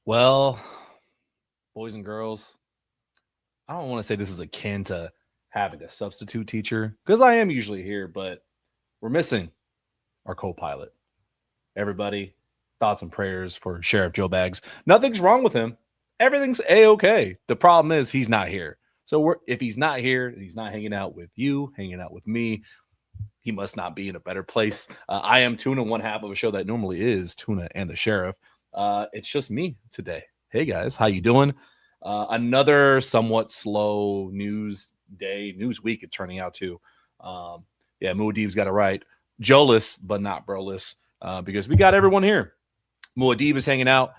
Well, boys and girls, I don't want to say this is akin to having a substitute teacher because I am usually here, but we're missing our co pilot. Everybody, thoughts and prayers for Sheriff Joe Baggs. Nothing's wrong with him. Everything's A-OK. The problem is he's not here. So if he's not here and he's not hanging out with you, hanging out with me, he must not be in a better place. I am Tuna, one half of a show that normally is Tuna and the Sheriff. It's just me today. Hey guys, how you doing? Another somewhat slow news week. It's turning out to. Yeah, Muad'Dib's got it right. Joeless, but not broless, because we got everyone here. Muad'Dib is hanging out.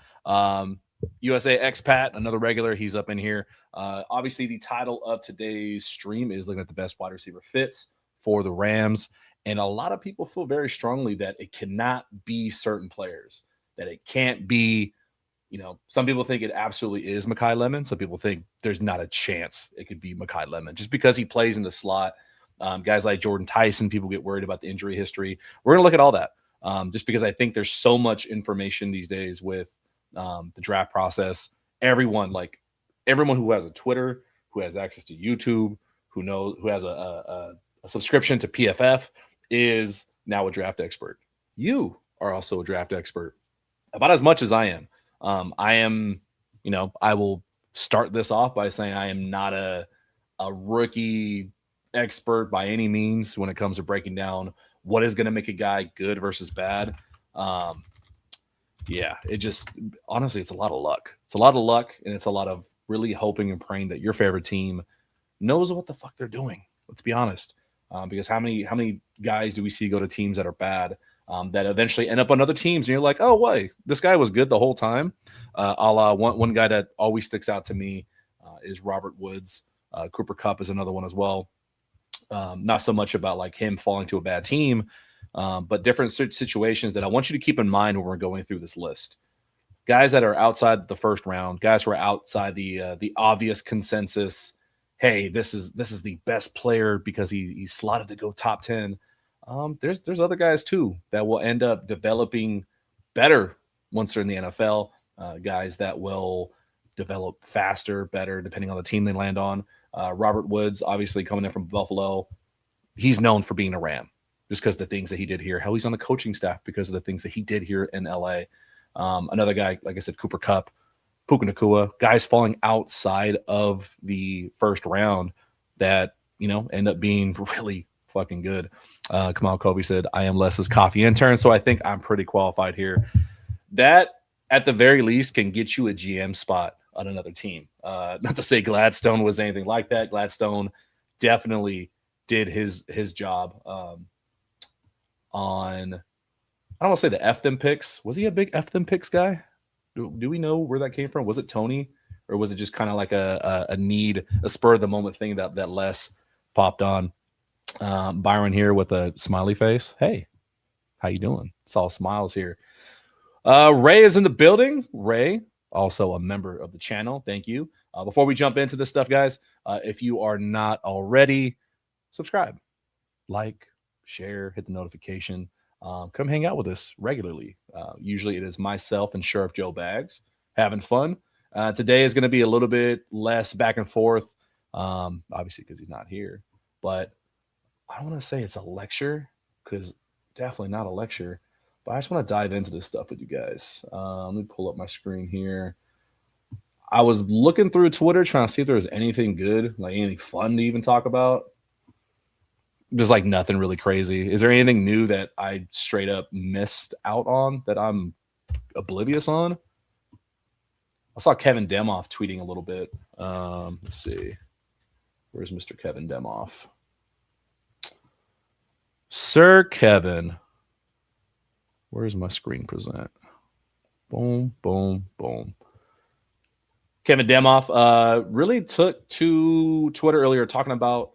USA expat, another regular. He's up in here. Obviously, the title of today's stream is looking at the best wide receiver fits for the Rams. And a lot of people feel very strongly that it cannot be certain players, that it can't be, some people think it absolutely is Makai Lemon. Some people think there's not a chance it could be Makai Lemon just because he plays in the slot. Guys like Jordyn Tyson, people get worried about the injury history. We're going to look at all that just because I think there's so much information these days with the draft process. Everyone who has a Twitter, who has access to YouTube, who has a subscription to PFF is now a draft expert. You are also a draft expert, about as much as I am. I will start this off by saying I am not a rookie expert by any means when it comes to breaking down what is going to make a guy good versus bad. Honestly, it's a lot of luck. It's a lot of luck, and it's a lot of really hoping and praying that your favorite team knows what the fuck they're doing. Let's be honest. Because how many guys do we see go to teams that are bad that eventually end up on other teams, and you're like, oh, wait, this guy was good the whole time. One guy that always sticks out to me is Robert Woods. Cooper Kupp is another one as well. Not so much about like him falling to a bad team, but different situations that I want you to keep in mind when we're going through this list. Guys that are outside the first round, guys who are outside the obvious consensus. Hey, this is the best player because he's slotted to go top 10. There's other guys too that will end up developing better once they're in the NFL. Guys that will develop faster, better, depending on the team they land on. Robert Woods, obviously coming in from Buffalo, he's known for being a Ram just because of the things that he did here. Hell, he's on the coaching staff because of the things that he did here in LA. Another guy, like I said, Cooper Kupp, Puka Nacua, guys falling outside of the first round that, end up being really fucking good. Kamal Kobe said, I am Les's coffee intern, so I think I'm pretty qualified here. That, at the very least, can get you a GM spot on another team. Not to say Gladstone was anything like that. Gladstone definitely did his job on, I don't want to say the F them picks. Was he a big F them picks guy? Do we know where that came from? Was it Tony, or was it just kind of like a need, a spur of the moment thing that Les popped on? Byron here with a smiley face. Hey, how you doing? It's all smiles here. Ray is in the building. Ray, also a member of the channel. Thank you. Before we jump into this stuff, guys, if you are not already, subscribe, like, share, hit the notification. Come hang out with us regularly. Usually it is myself and Sheriff Joe Baggs having fun. Today is going to be a little bit less back and forth, obviously because he's not here. But I don't want to say it's a lecture because definitely not a lecture. But I just want to dive into this stuff with you guys. Let me pull up my screen here. I was looking through Twitter trying to see if there was anything good, like anything fun to even talk about. There's like nothing really crazy. Is there anything new that I straight up missed out on that I'm oblivious on? I saw Kevin Demoff tweeting a little bit. Let's see. Where's Mr. Kevin Demoff? Sir Kevin. Where's my screen present? Boom, boom, boom. Kevin Demoff really took to Twitter earlier talking about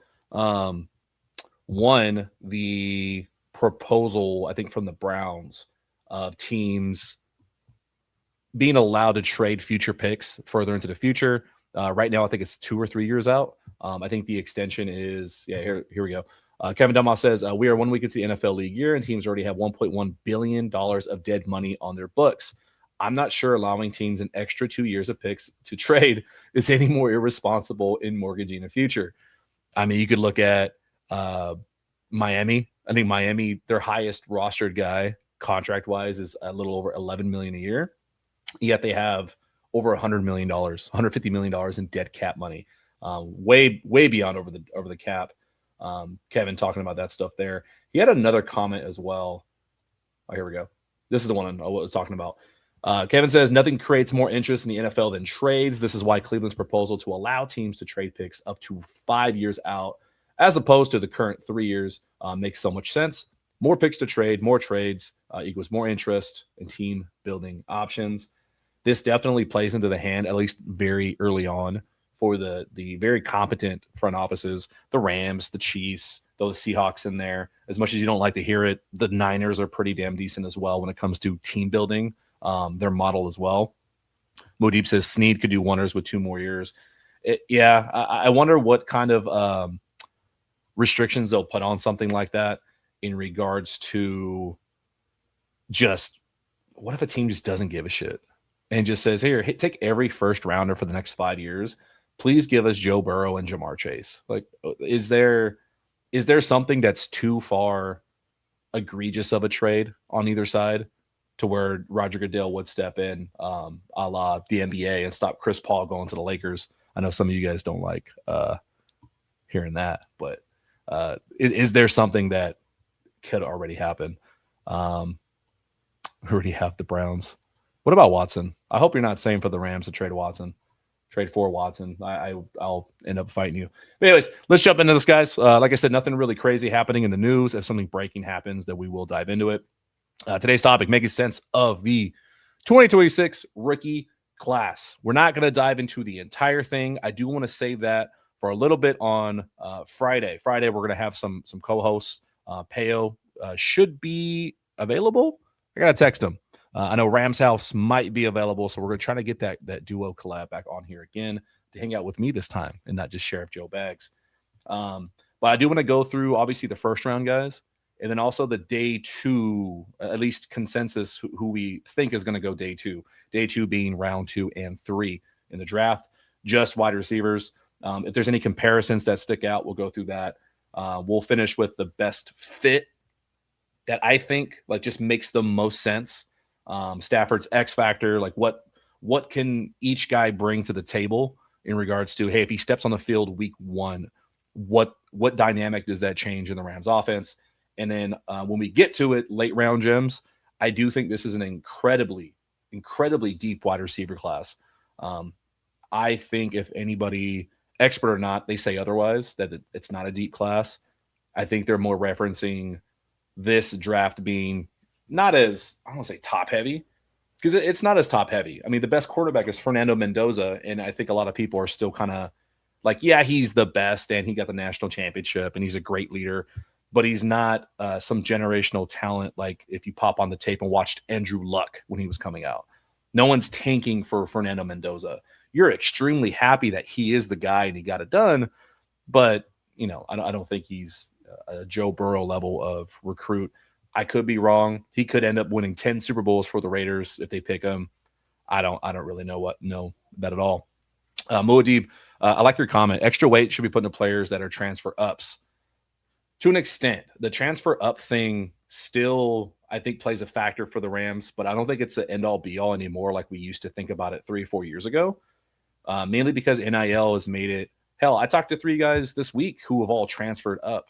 the proposal, I think, from the Browns of teams being allowed to trade future picks further into the future. Right now, I think it's 2 or 3 years out. I think the extension is, here we go. Kevin Demoff says, we are 1 week into the NFL league year, and teams already have $1.1 billion of dead money on their books. I'm not sure allowing teams an extra 2 years of picks to trade is any more irresponsible in mortgaging the future. I mean, you could look at Miami. I think Miami, their highest rostered guy contract wise is a little over 11 million a year. Yet they have over $100 million, $150 million in dead cap money, way beyond over the cap. Kevin talking about that stuff there. He had another comment as well. Oh, here we go. This is the one I was talking about. Kevin says nothing creates more interest in the NFL than trades. This is why Cleveland's proposal to allow teams to trade picks up to 5 years out, as opposed to the current 3 years, makes so much sense. More picks to trade, more trades equals more interest in team building options. This definitely plays into the hand, at least very early on, for the very competent front offices, the Rams, the Chiefs, those Seahawks in there. As much as you don't like to hear it, the Niners are pretty damn decent as well when it comes to team building, their model as well. Modeep says Snead could do wonders with 2 more years. I wonder what kind of restrictions they'll put on something like that in regards to just what if a team just doesn't give a shit and just says, here, take every first rounder for the next 5 years. Please give us Joe Burrow and Jamar Chase. Like, is there something that's too far egregious of a trade on either side to where Roger Goodell would step in, a la the NBA, and stop Chris Paul going to the Lakers? I know some of you guys don't like hearing that, but is there something that could already happen? We already have the Browns. What about Watson? I hope you're not saying for the Rams to trade Watson. Trade for Watson. I'll end up fighting you. But anyways, let's jump into this, guys. Like I said, nothing really crazy happening in the news. If something breaking happens, then we will dive into it. Today's topic, making sense of the 2026 rookie class. We're not going to dive into the entire thing. I do want to save that for a little bit on Friday. Friday, we're going to have some co-hosts. Peo should be available. I got to text him. I know Rams House might be available, so we're going to try to get that duo collab back on here again to hang out with me this time and not just Sheriff Joe Baggs. But I do want to go through, obviously, the first round guys, and then also the day 2, at least consensus, who we think is going to go day 2. Day 2 being round 2 and 3 in the draft, just wide receivers. If there's any comparisons that stick out, we'll go through that. We'll finish with the best fit that I think just makes the most sense. Stafford's X factor, like what can each guy bring to the table in regards to, hey, if he steps on the field week 1, what dynamic does that change in the Rams offense? And then when we get to it, late round gems, I do think this is an incredibly deep wide receiver class. I think if anybody, expert or not, they say otherwise, that it's not a deep class. I think they're more referencing this draft being not as, I don't want to say top heavy, because it's not as top heavy. I mean, the best quarterback is Fernando Mendoza, and I think a lot of people are still kind of like, yeah, he's the best, and he got the national championship, and he's a great leader, but he's not some generational talent like if you pop on the tape and watched Andrew Luck when he was coming out. No one's tanking for Fernando Mendoza. You're extremely happy that he is the guy and he got it done, but I don't think he's a Joe Burrow level of recruit. I could be wrong. He could end up winning 10 Super Bowls for the Raiders if they pick him. I don't really know that at all. Moadib, I like your comment. Extra weight should be put into players that are transfer ups. To an extent, the transfer up thing still, I think, plays a factor for the Rams, but I don't think it's an end-all be-all anymore like we used to think about it 3 or 4 years ago, mainly because NIL has made it. Hell, I talked to 3 guys this week who have all transferred up.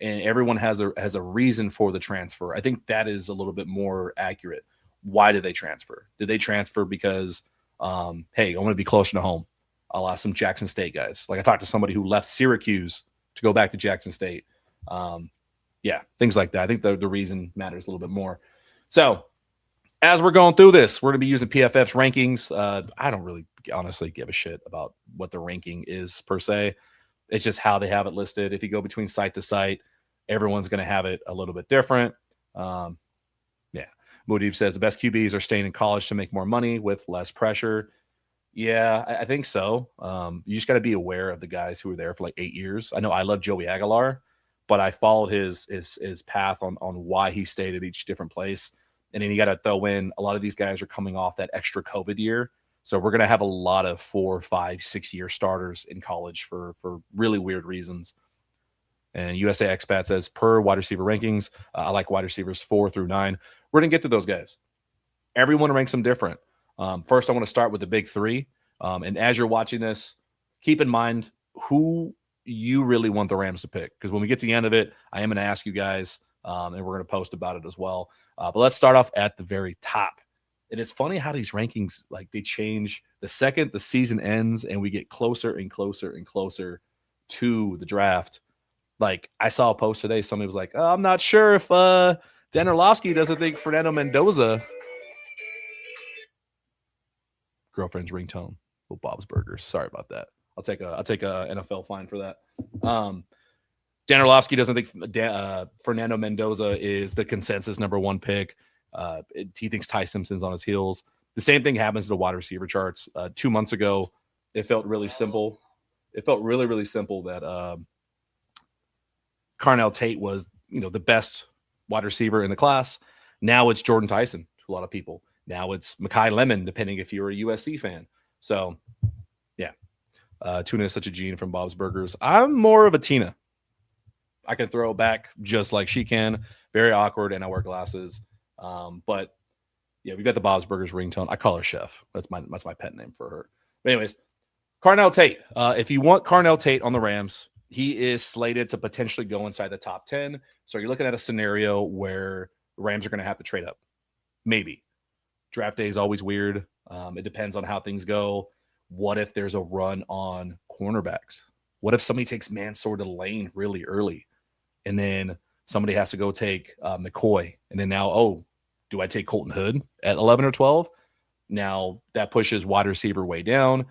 And everyone has a reason for the transfer. I think that is a little bit more accurate. Why did they transfer? Did they transfer because, hey, I want to be closer to home? A la some Jackson State guys. Like I talked to somebody who left Syracuse to go back to Jackson State. Things like that. I think the reason matters a little bit more. So as we're going through this, we're going to be using PFF's rankings. I don't really honestly give a shit about what the ranking is per se. It's just how they have it listed. If you go between site to site, everyone's going to have it a little bit different. Mudeep says the best QBs are staying in college to make more money with less pressure. Yeah, I think so. You just got to be aware of the guys who were there for like 8 years. I know I love Joey Aguilar, but I followed his path on why he stayed at each different place. And then you got to throw in a lot of these guys are coming off that extra COVID year. So we're going to have a lot of 4, 5, 6-year starters in college for really weird reasons. And USA Expat says, per wide receiver rankings, I like wide receivers 4 through 9. We're going to get to those guys. Everyone ranks them different. First, I want to start with the big 3. And as you're watching this, keep in mind who you really want the Rams to pick. Because when we get to the end of it, I am going to ask you guys, and we're going to post about it as well. But let's start off at the very top. And it's funny how these rankings, like, they change the second the season ends and we get closer and closer and closer to the draft. Like, I saw a post today. Somebody was like, oh, I'm not sure if Dan Orlovsky doesn't think Fernando Mendoza. Girlfriend's ringtone. Well, Bob's Burgers. Sorry about that. I'll take a NFL fine for that. Dan Orlovsky doesn't think Fernando Mendoza is the consensus number 1 pick. He thinks Ty Simpson's on his heels. The same thing happens to the wide receiver charts. 2 months ago, it felt really simple. It felt really, really simple that Carnell Tate was, the best wide receiver in the class. Now it's Jordyn Tyson to a lot of people. Now it's Makai Lemon, depending if you're a USC fan. So, yeah. Tuna is such a gene from Bob's Burgers. I'm more of a Tina. I can throw it back just like she can. Very awkward, and I wear glasses. But yeah, we got the Bob's Burgers ringtone. I call her Chef. That's my pet name for her. But anyways, Carnell Tate. If you want Carnell Tate on the Rams, he is slated to potentially go inside the top 10. So you're looking at a scenario where the Rams are going to have to trade up. Maybe. Draft day is always weird. It depends on how things go. What if there's a run on cornerbacks? What if somebody takes Mansour to Lane really early? And then somebody has to go take McCoy. And then now, do I take Colton Hood at 11 or 12? Now that pushes wide receiver way down.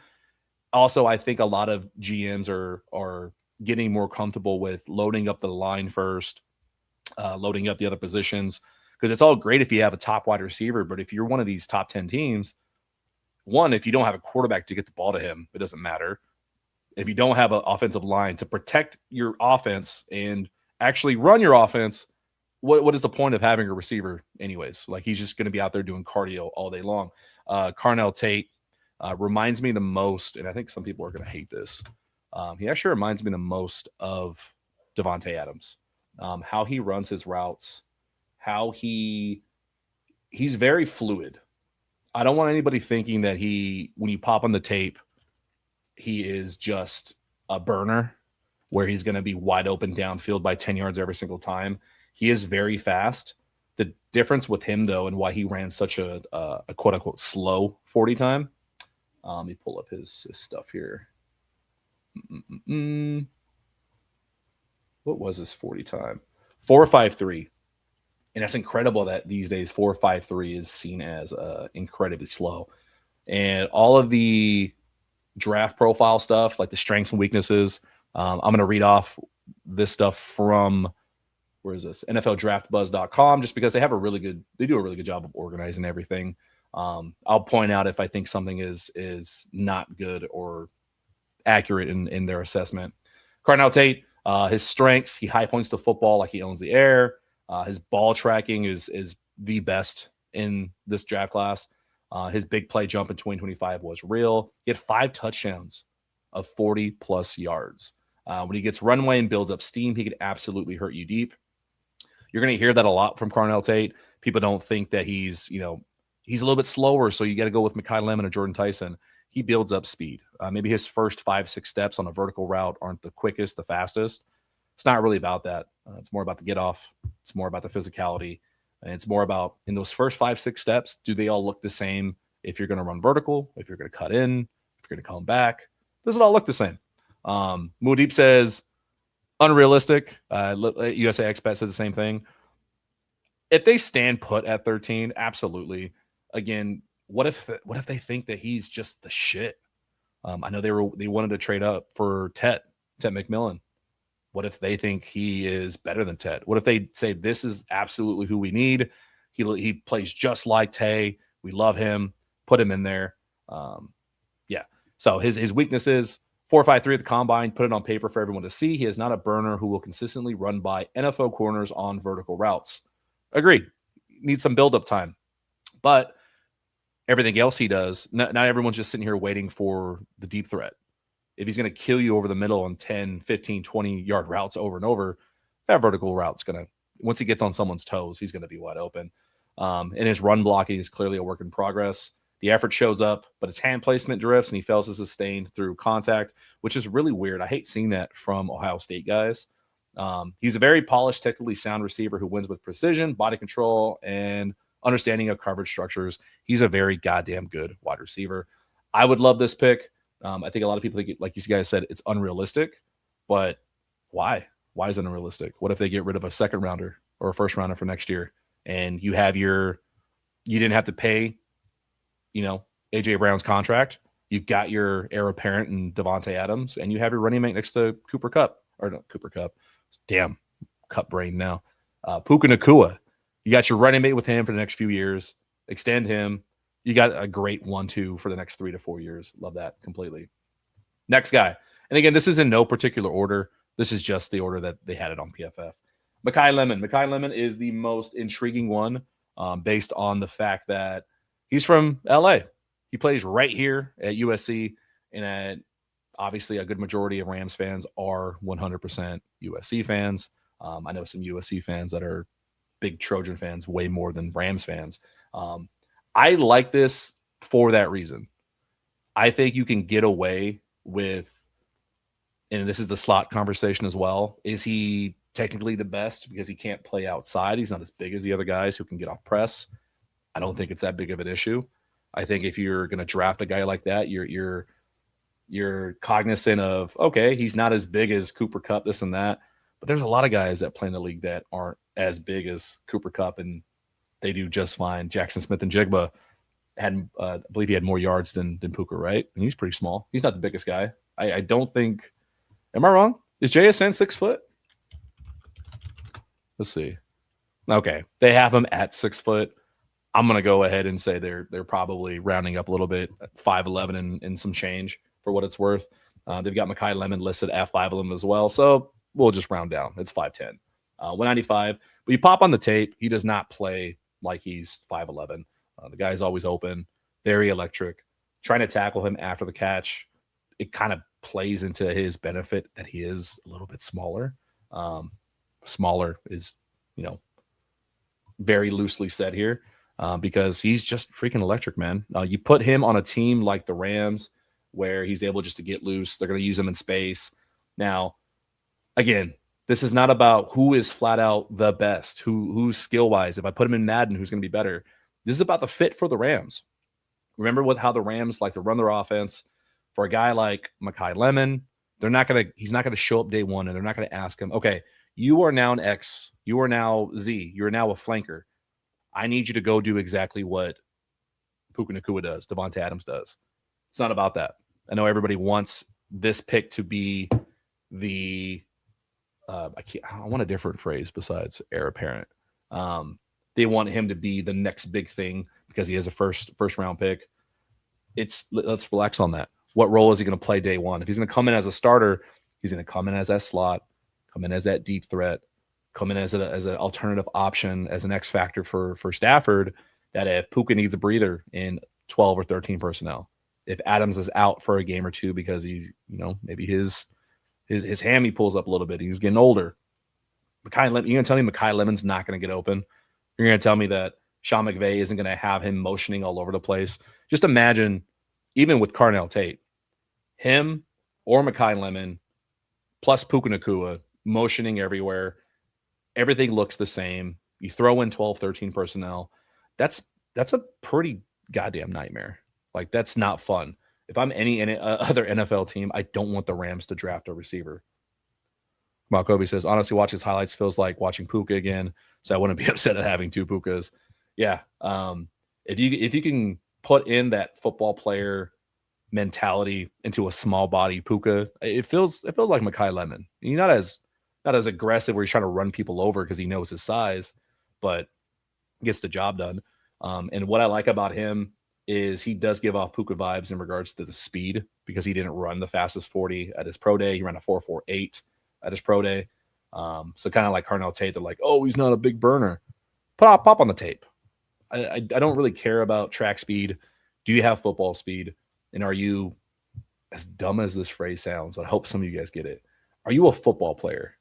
Also, I think a lot of GMs are getting more comfortable with loading up the line first, loading up the other positions. Because it's all great if you have a top wide receiver, but if you're one of these top 10 teams, one, if you don't have a quarterback to get the ball to him, it doesn't matter. If you don't have an offensive line to protect your offense and actually run your offense, what is the point of having a receiver anyways? Like, he's just going to be out there doing cardio all day long. Carnell Tate reminds me the most, and I think some people are going to hate this. He actually reminds me the most of Devontae Adams. How he runs his routes, how he's very fluid. I don't want anybody thinking that when you pop on the tape, he is just a burner where he's going to be wide open downfield by 10 yards every single time. He is very fast. The difference with him, though, and why he ran such a quote-unquote slow 40 time, let me pull up his stuff here. What was his 40 time? 4.53. And that's incredible that these days 4.53 is seen as incredibly slow. And all of the draft profile stuff, like the strengths and weaknesses, I'm going to read off this stuff from, where is this? NFLDraftBuzz.com, just because they do a really good job of organizing everything. I'll point out if I think something is not good or accurate in their assessment. Carnell Tate, his strengths, he high points the football like he owns the air. His ball tracking is the best in this draft class. His big play jump in 2025 was real. He had 5 touchdowns of 40-plus yards. When he gets runway and builds up steam, he could absolutely hurt you deep. You're going to hear that a lot from Carnell Tate. People don't think that he's a little bit slower, so you got to go with Makai Lemon or Jordyn Tyson. He builds up speed. Maybe his first 5-6 steps on a vertical route aren't the quickest, the fastest. It's not really about that. It's more about the get off. It's more about the physicality. And it's more about, in those first 5-6 steps, do they all look the same? If you're going to run vertical, if you're going to cut in, if you're going to come back, does it all look the same? Muad'Dib says unrealistic. USA Expat says the same thing. If they stand put at 13, absolutely. Again, what if they think that he's just the shit? I know they wanted to trade up for Tet McMillan. What if they think he is better than Tet? What if they say this is absolutely who we need? He plays just like Tay. We love him. Put him in there. Yeah. So his weaknesses, 4.53 at the combine, put it on paper for everyone to see. He is not a burner who will consistently run by NFL corners on vertical routes. Agreed. needs some build-up time. But everything else he does, not everyone's just sitting here waiting for the deep threat. If he's going to kill you over the middle on 10, 15, 20-yard routes over and over, that vertical route's going to, once he gets on someone's toes, he's going to be wide open. And his run blocking is clearly a work in progress. The effort shows up, but his hand placement drifts, and he fails to sustain through contact, which is really weird. I hate seeing that from Ohio State guys. He's a very polished, technically sound receiver who wins with precision, body control, and understanding of coverage structures. He's a very goddamn good wide receiver. I would love this pick. I think a lot of people think, like you guys said, it's unrealistic, but why? Why is it unrealistic? What if they get rid of a second rounder or a first rounder for next year, and you didn't have to pay, AJ Brown's contract. You've got your heir apparent in Devontae Adams, and you have your running mate next to Cooper Kupp. Damn, Kupp brain now. Puka Nacua. You got your running mate with him for the next few years. Extend him. You got a great 1-2 for the next 3 to 4 years. Love that completely. Next guy. And again, this is in no particular order. This is just the order that they had it on PFF. Makai Lemon. Makai Lemon is the most intriguing one based on the fact that he's from LA. He plays right here at USC, and obviously a good majority of Rams fans are 100% USC fans. I know some USC fans that are big Trojan fans, way more than Rams fans. I like this for that reason. I think you can get away with, and this is the slot conversation as well, is he technically the best because he can't play outside? He's not as big as the other guys who can get off press. I don't think it's that big of an issue. I think if you're going to draft a guy like that, you're cognizant of, okay, he's not as big as Cooper Kupp, this and that, but there's a lot of guys that play in the league that aren't as big as Cooper Kupp, and they do just fine. Jackson Smith and Jigba had, I believe he had more yards than Puka, right? And he's pretty small. He's not the biggest guy. I don't think. Am I wrong? Is JSN 6 foot? Let's see. Okay, they have him at 6 foot. I'm gonna go ahead and say they're probably rounding up a little bit, 5'11" and some change for what it's worth. They've got Makai Lemon listed at 5'11" as well, so we'll just round down. It's 5'10", 195. But you pop on the tape, he does not play like he's 5'11". The guy's always open, very electric. Trying to tackle him after the catch, it kind of plays into his benefit that he is a little bit smaller. Smaller is, very loosely said here because he's just freaking electric, man. You put him on a team like the Rams where he's able just to get loose. They're going to use him in space. Now, again, this is not about who is flat out the best, who's skill-wise. If I put him in Madden, who's going to be better? This is about the fit for the Rams. Remember how the Rams like to run their offense. For a guy like Makai Lemon, he's not gonna show up day one, and they're not gonna ask him, okay, you are now an X, you are now Z, you're now a flanker. I need you to go do exactly what Puka Nacua does, Devontae Adams does. It's not about that. I know everybody wants this pick to be the I want a different phrase besides heir apparent. They want him to be the next big thing because he has a first round pick. Let's relax on that. What role is he going to play day one? If he's going to come in as a starter, he's going to come in as that slot, come in as that deep threat, come in as an alternative option, as an X factor for Stafford, that if Puka needs a breather in 12 or 13 personnel, if Adams is out for a game or two because he's, maybe his hammy pulls up a little bit, he's getting older. You're going to tell me Makai Lemon's not going to get open? You're going to tell me that Sean McVay isn't going to have him motioning all over the place? Just imagine, even with Carnell Tate, him or Makai Lemon plus Puka Nacua motioning everywhere. Everything looks the same. You throw in 12, 13 personnel. That's a pretty goddamn nightmare. Like, that's not fun. If I'm any other NFL team, I don't want the Rams to draft a receiver. Malkobi says, honestly, watching his highlights feels like watching Puka again, so I wouldn't be upset at having two Pukas. Yeah. If you can put in that football player mentality into a small body Puka, it feels like Makai Lemon. He's not as aggressive where he's trying to run people over because he knows his size, but gets the job done. And what I like about him is he does give off Puka vibes in regards to the speed because he didn't run the fastest 40 at his pro day. He ran a 4.48 at his pro day. So kind of like Carnell Tate, they're like, oh, he's not a big burner. Pop on the tape. I don't really care about track speed. Do you have football speed? And are you, as dumb as this phrase sounds, I hope some of you guys get it. Are you a football player?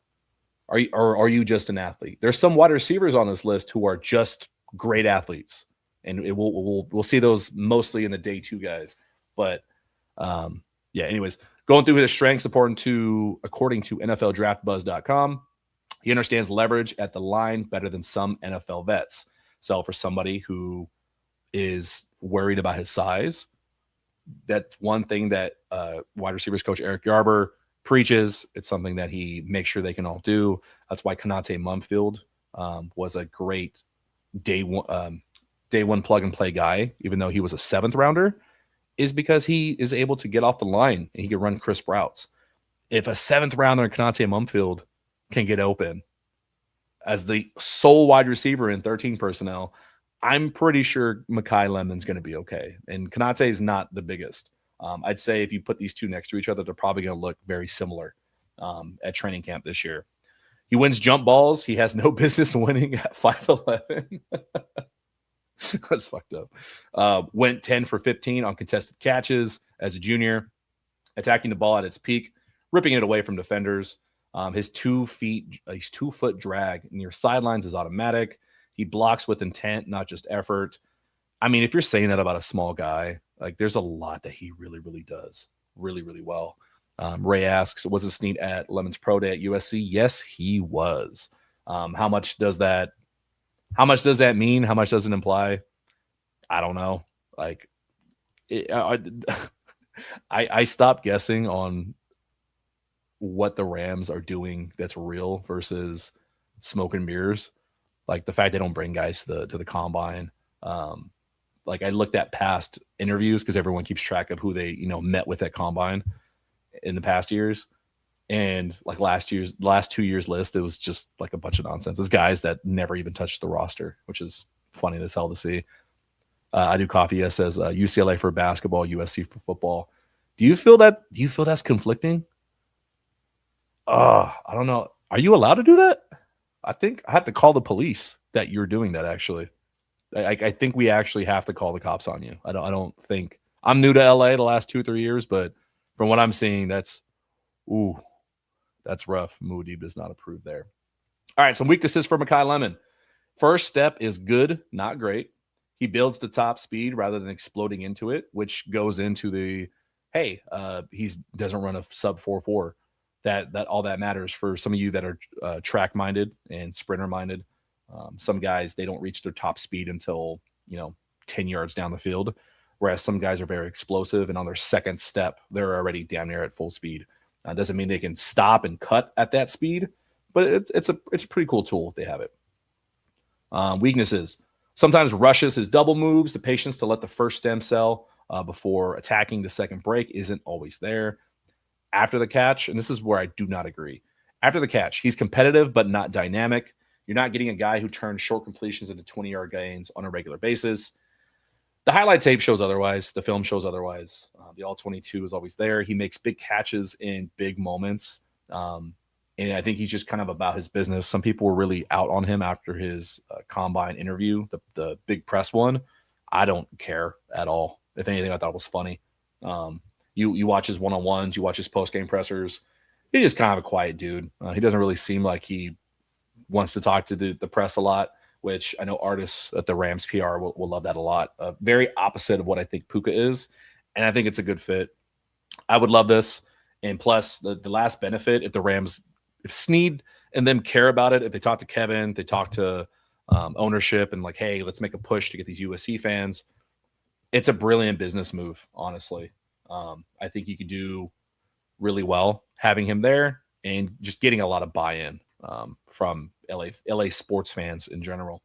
Or are you just an athlete? There's some wide receivers on this list who are just great athletes, and we'll see those mostly in the day two guys. But yeah, anyways, going through his strengths according to NFLDraftBuzz.com, he understands leverage at the line better than some NFL vets. So for somebody who is worried about his size, that's one thing that wide receivers coach Eric Yarber preaches. It's something that he makes sure they can all do. That's why Kanate Mumfield was a great day one plug and play guy, even though he was a 7th rounder, is because he is able to get off the line and he can run crisp routes. If a 7th rounder in Kanate Mumfield can get open as the sole wide receiver in 13 personnel, I'm pretty sure Makai Lemon's going to be okay. And Kanate is not the biggest. I'd say if you put these two next to each other, they're probably going to look very similar at training camp this year. He wins jump balls. He has no business winning at 5'11". That's fucked up. Went 10 for 15 on contested catches as a junior, attacking the ball at its peak, ripping it away from defenders. His 2-foot drag near sidelines is automatic. He blocks with intent, not just effort. I mean, if you're saying that about a small guy, like there's a lot that he really, really does really, really well. Ray asks, was it Snead at Lemon's Pro Day at USC? Yes, he was. How much does that mean? How much does it imply? I don't know. Like, I stopped guessing on what the Rams are doing that's real versus smoke and mirrors. Like the fact they don't bring guys to the combine. Like I looked at past interviews because everyone keeps track of who they, met with at combine in the past years. And like last 2 years list, it was just like a bunch of nonsense. It's guys that never even touched the roster, which is funny as hell to see. I do Coffee says UCLA for basketball, USC for football. Do you feel that's conflicting? I don't know. Are you allowed to do that? I think I have to call the police that you're doing that. Actually, I think we actually have to call the cops on you. I don't think I'm new to LA the last 2-3 years, but from what I'm seeing, that's rough. Moody does not approve there. All right, some weaknesses for Makai Lemon. First step is good, not great. He builds to top speed rather than exploding into it, which goes into the he doesn't run a sub 4.4. That all that matters for some of you that are track minded and sprinter minded. Some guys, they don't reach their top speed until 10 yards down the field, whereas some guys are very explosive and on their second step they're already damn near at full speed. Doesn't mean they can stop and cut at that speed, but it's a pretty cool tool if they have it. Weaknesses: sometimes rushes his double moves. The patience to let the first stem cell before attacking the second break isn't always there. After the catch, and this is where I do not agree. After the catch, he's competitive but not dynamic. You're not getting a guy who turns short completions into 20-yard gains on a regular basis. The highlight tape shows otherwise. The film shows otherwise. The all-22 is always there. He makes big catches in big moments. And I think he's just kind of about his business. Some people were really out on him after his combine interview, the big press one. I don't care at all. If anything, I thought it was funny. You watch his one-on-ones, you watch his post-game pressers. He's just kind of a quiet dude. He doesn't really seem like he wants to talk to the press a lot, which I know artists at the Rams PR will love that a lot. Very opposite of what I think Puka is, and I think it's a good fit. I would love this. And plus, the last benefit, if Snead and them care about it, if they talk to Kevin, they talk to ownership and like, hey, let's make a push to get these USC fans, it's a brilliant business move, honestly. I think you could do really well having him there and just getting a lot of buy-in from LA sports fans in general.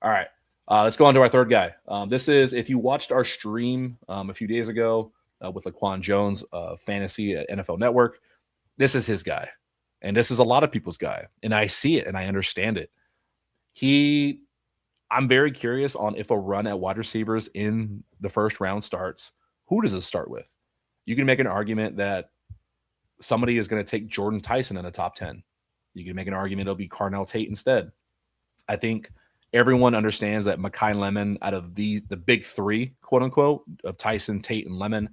All right, let's go on to our third guy. This is, if you watched our stream a few days ago with Laquan Jones, Fantasy at NFL Network, this is his guy. And this is a lot of people's guy. And I see it and I understand it. I'm very curious on if a run at wide receivers in the first round starts, who does it start with? You can make an argument that somebody is going to take Jordyn Tyson in the top 10. You can make an argument it'll be Carnell Tate instead. I think everyone understands that Makai Lemon, out of the big three, quote unquote, of Tyson, Tate, and Lemon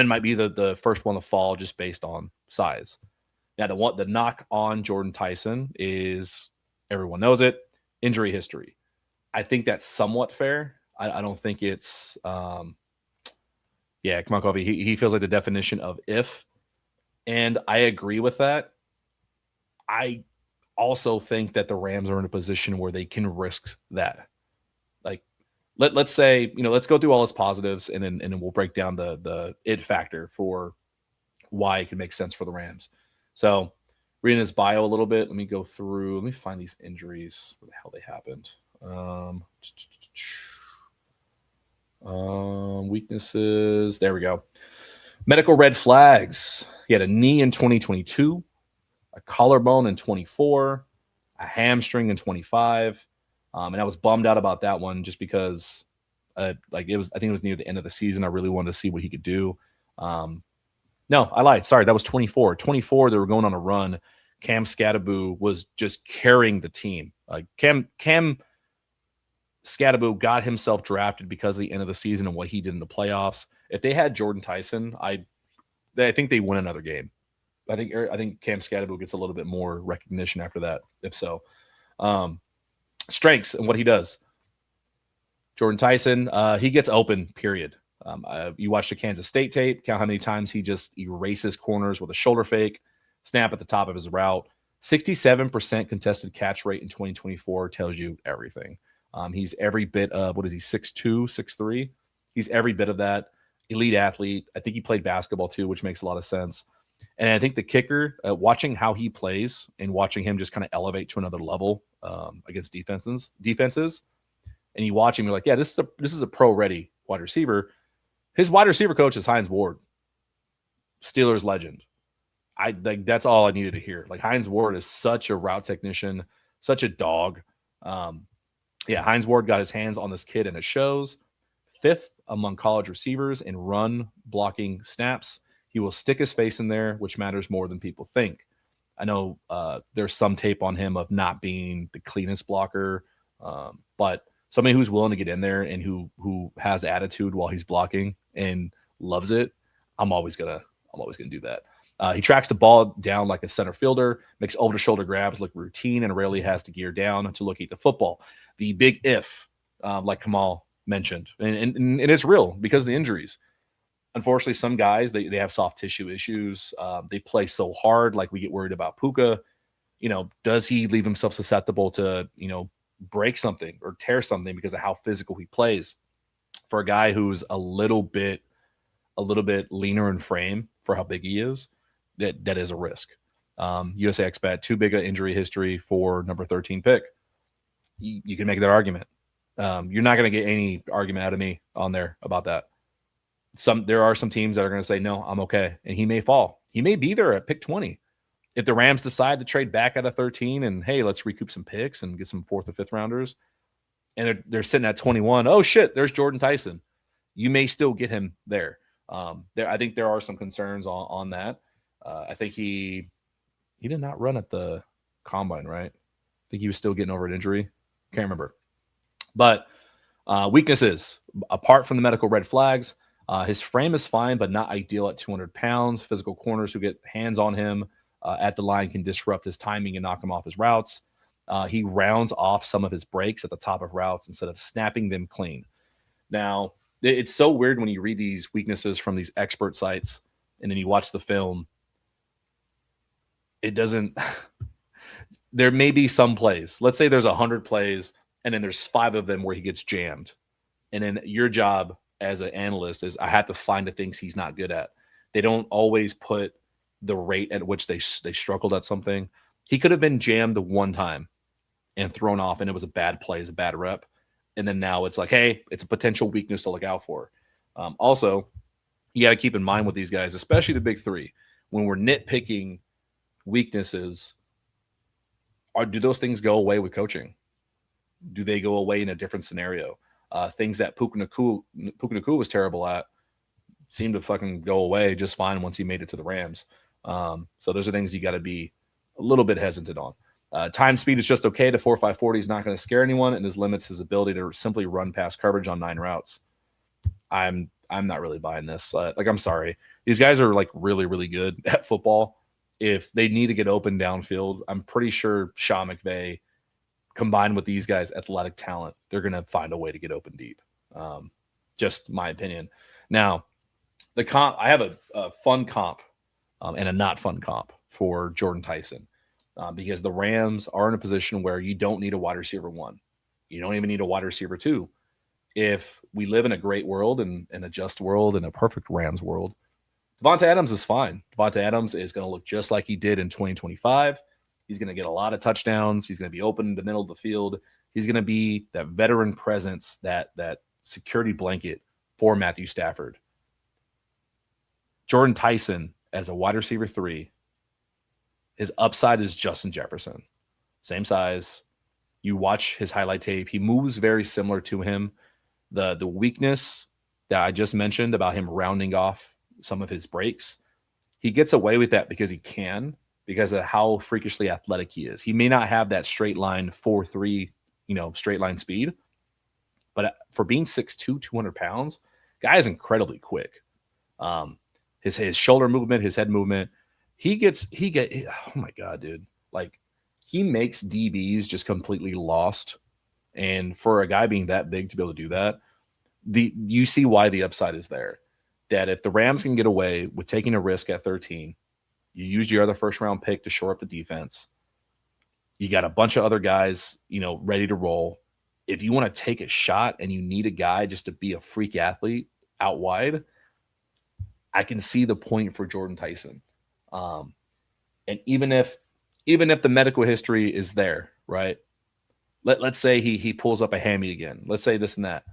might be the first one to fall just based on size. Now, the knock on Jordyn Tyson is, everyone knows it, injury history. I think that's somewhat fair. I don't think it's come on, Coffee. He feels like the definition of if. And I agree with that. I also think that the Rams are in a position where they can risk that. Like, let's say, let's go through all his positives and then we'll break down the it factor for why it can make sense for the Rams. So, reading his bio a little bit, let me go through. Let me find these injuries. Where the hell they happened? Weaknesses. There we go. Medical red flags. He had a knee in 2022, a collarbone in 24, a hamstring in 25. And I was bummed out about that one just because I think it was near the end of the season. I really wanted to see what he could do. No, I lied. Sorry, that was 24. 24, they were going on a run. Cam Skattebo was just carrying the team. Cam Skattebo got himself drafted because of the end of the season and what he did in the playoffs. If they had Jordyn Tyson, I think they win another game. I think Cam Skattebo gets a little bit more recognition after that, if so. Strengths and what he does. Jordyn Tyson, he gets open, period. You watch the Kansas State tape, count how many times he just erases corners with a shoulder fake, snap at the top of his route. 67% contested catch rate in 2024 tells you everything. He's every bit of, 6'2", 6'3"? He's every bit of that. Elite athlete. I think he played basketball too, which makes a lot of sense. And I think the kicker, watching how he plays and watching him just kind of elevate to another level against defenses, and you watch him, you're like, yeah, this is a pro-ready wide receiver. His wide receiver coach is Hines Ward, Steelers legend. That's all I needed to hear. Like, Hines Ward is such a route technician, such a dog. Hines Ward got his hands on this kid and it shows. 5th among college receivers in run blocking snaps. He will stick his face in there, which matters more than people think. I know there's some tape on him of not being the cleanest blocker, but somebody who's willing to get in there and who has attitude while he's blocking and loves it, I'm always gonna do that. He tracks the ball down like a center fielder, makes over-the-shoulder grabs look routine, and rarely has to gear down to locate the football. The big if, like Kamal mentioned, and it's real because of the injuries. Unfortunately, some guys, they have soft tissue issues. They play so hard, like we get worried about Puka. Does he leave himself susceptible to, break something or tear something because of how physical he plays? For a guy who's a little bit leaner in frame for how big he is, that is a risk. USA expat, too big an injury history for number 13 pick. You can make that argument. You're not going to get any argument out of me on there about that. There are some teams that are going to say, no, I'm okay. And he may fall. He may be there at pick 20. If the Rams decide to trade back out of 13 and, hey, let's recoup some picks and get some 4th or 5th rounders, and they're sitting at 21, oh, shit, there's Jordyn Tyson. You may still get him there. I think there are some concerns on that. I think he did not run at the combine, right? I think he was still getting over an injury. Can't remember. But weaknesses, apart from the medical red flags, his frame is fine, but not ideal at 200 pounds. Physical corners who get hands on him at the line can disrupt his timing and knock him off his routes. He rounds off some of his breaks at the top of routes instead of snapping them clean. Now, it's so weird when you read these weaknesses from these expert sites and then you watch the film. It doesn't – there may be some plays. Let's say there's 100 plays and then there's 5 of them where he gets jammed. And then your job as an analyst is I have to find the things he's not good at. They don't always put the rate at which they struggled at something. He could have been jammed one time and thrown off, and it was a bad play, it's a bad rep. And then now it's like, hey, it's a potential weakness to look out for. Also, you got to keep in mind with these guys, especially the big three, when we're nitpicking weaknesses, do those things go away with coaching? Do they go away in a different scenario? Things that Puka Nacua was terrible at seemed to fucking go away just fine once he made it to the Rams. So those are things you got to be a little bit hesitant on. Time speed is just okay. The 4.540 is not going to scare anyone, and his limits his ability to simply run past coverage on 9 routes. I'm not really buying this. I'm sorry. These guys are like really, really good at football. If they need to get open downfield, I'm pretty sure Sean McVay, combined with these guys' athletic talent, they're going to find a way to get open deep. Just my opinion. Now, the comp, I have a fun comp and a not fun comp for Jordyn Tyson because the Rams are in a position where you don't need a wide receiver 1. You don't even need a wide receiver 2. If we live in a great world and a just world and a perfect Rams world, Devontae Adams is fine. Devontae Adams is going to look just like he did in 2025. He's going to get a lot of touchdowns. He's going to be open in the middle of the field. He's going to be that veteran presence, that security blanket for Matthew Stafford. Jordyn Tyson as a wide receiver 3, his upside is Justin Jefferson. Same size. You watch his highlight tape. He moves very similar to him. The weakness that I just mentioned about him rounding off some of his breaks, he gets away with that because he can, because of how freakishly athletic he is. He may not have that straight line 4.3, straight line speed, but for being 6'2", 200 pounds, guy is incredibly quick. His shoulder movement, his head movement, oh my God, dude. Like, he makes DBs just completely lost. And for a guy being that big to be able to do that, you see why the upside is there. That if the Rams can get away with taking a risk at 13, you use your other first-round pick to shore up the defense. You got a bunch of other guys, ready to roll. If you want to take a shot and you need a guy just to be a freak athlete out wide, I can see the point for Jordyn Tyson. And even if the medical history is there, right? Let's say he pulls up a hammy again. Let's say this and that.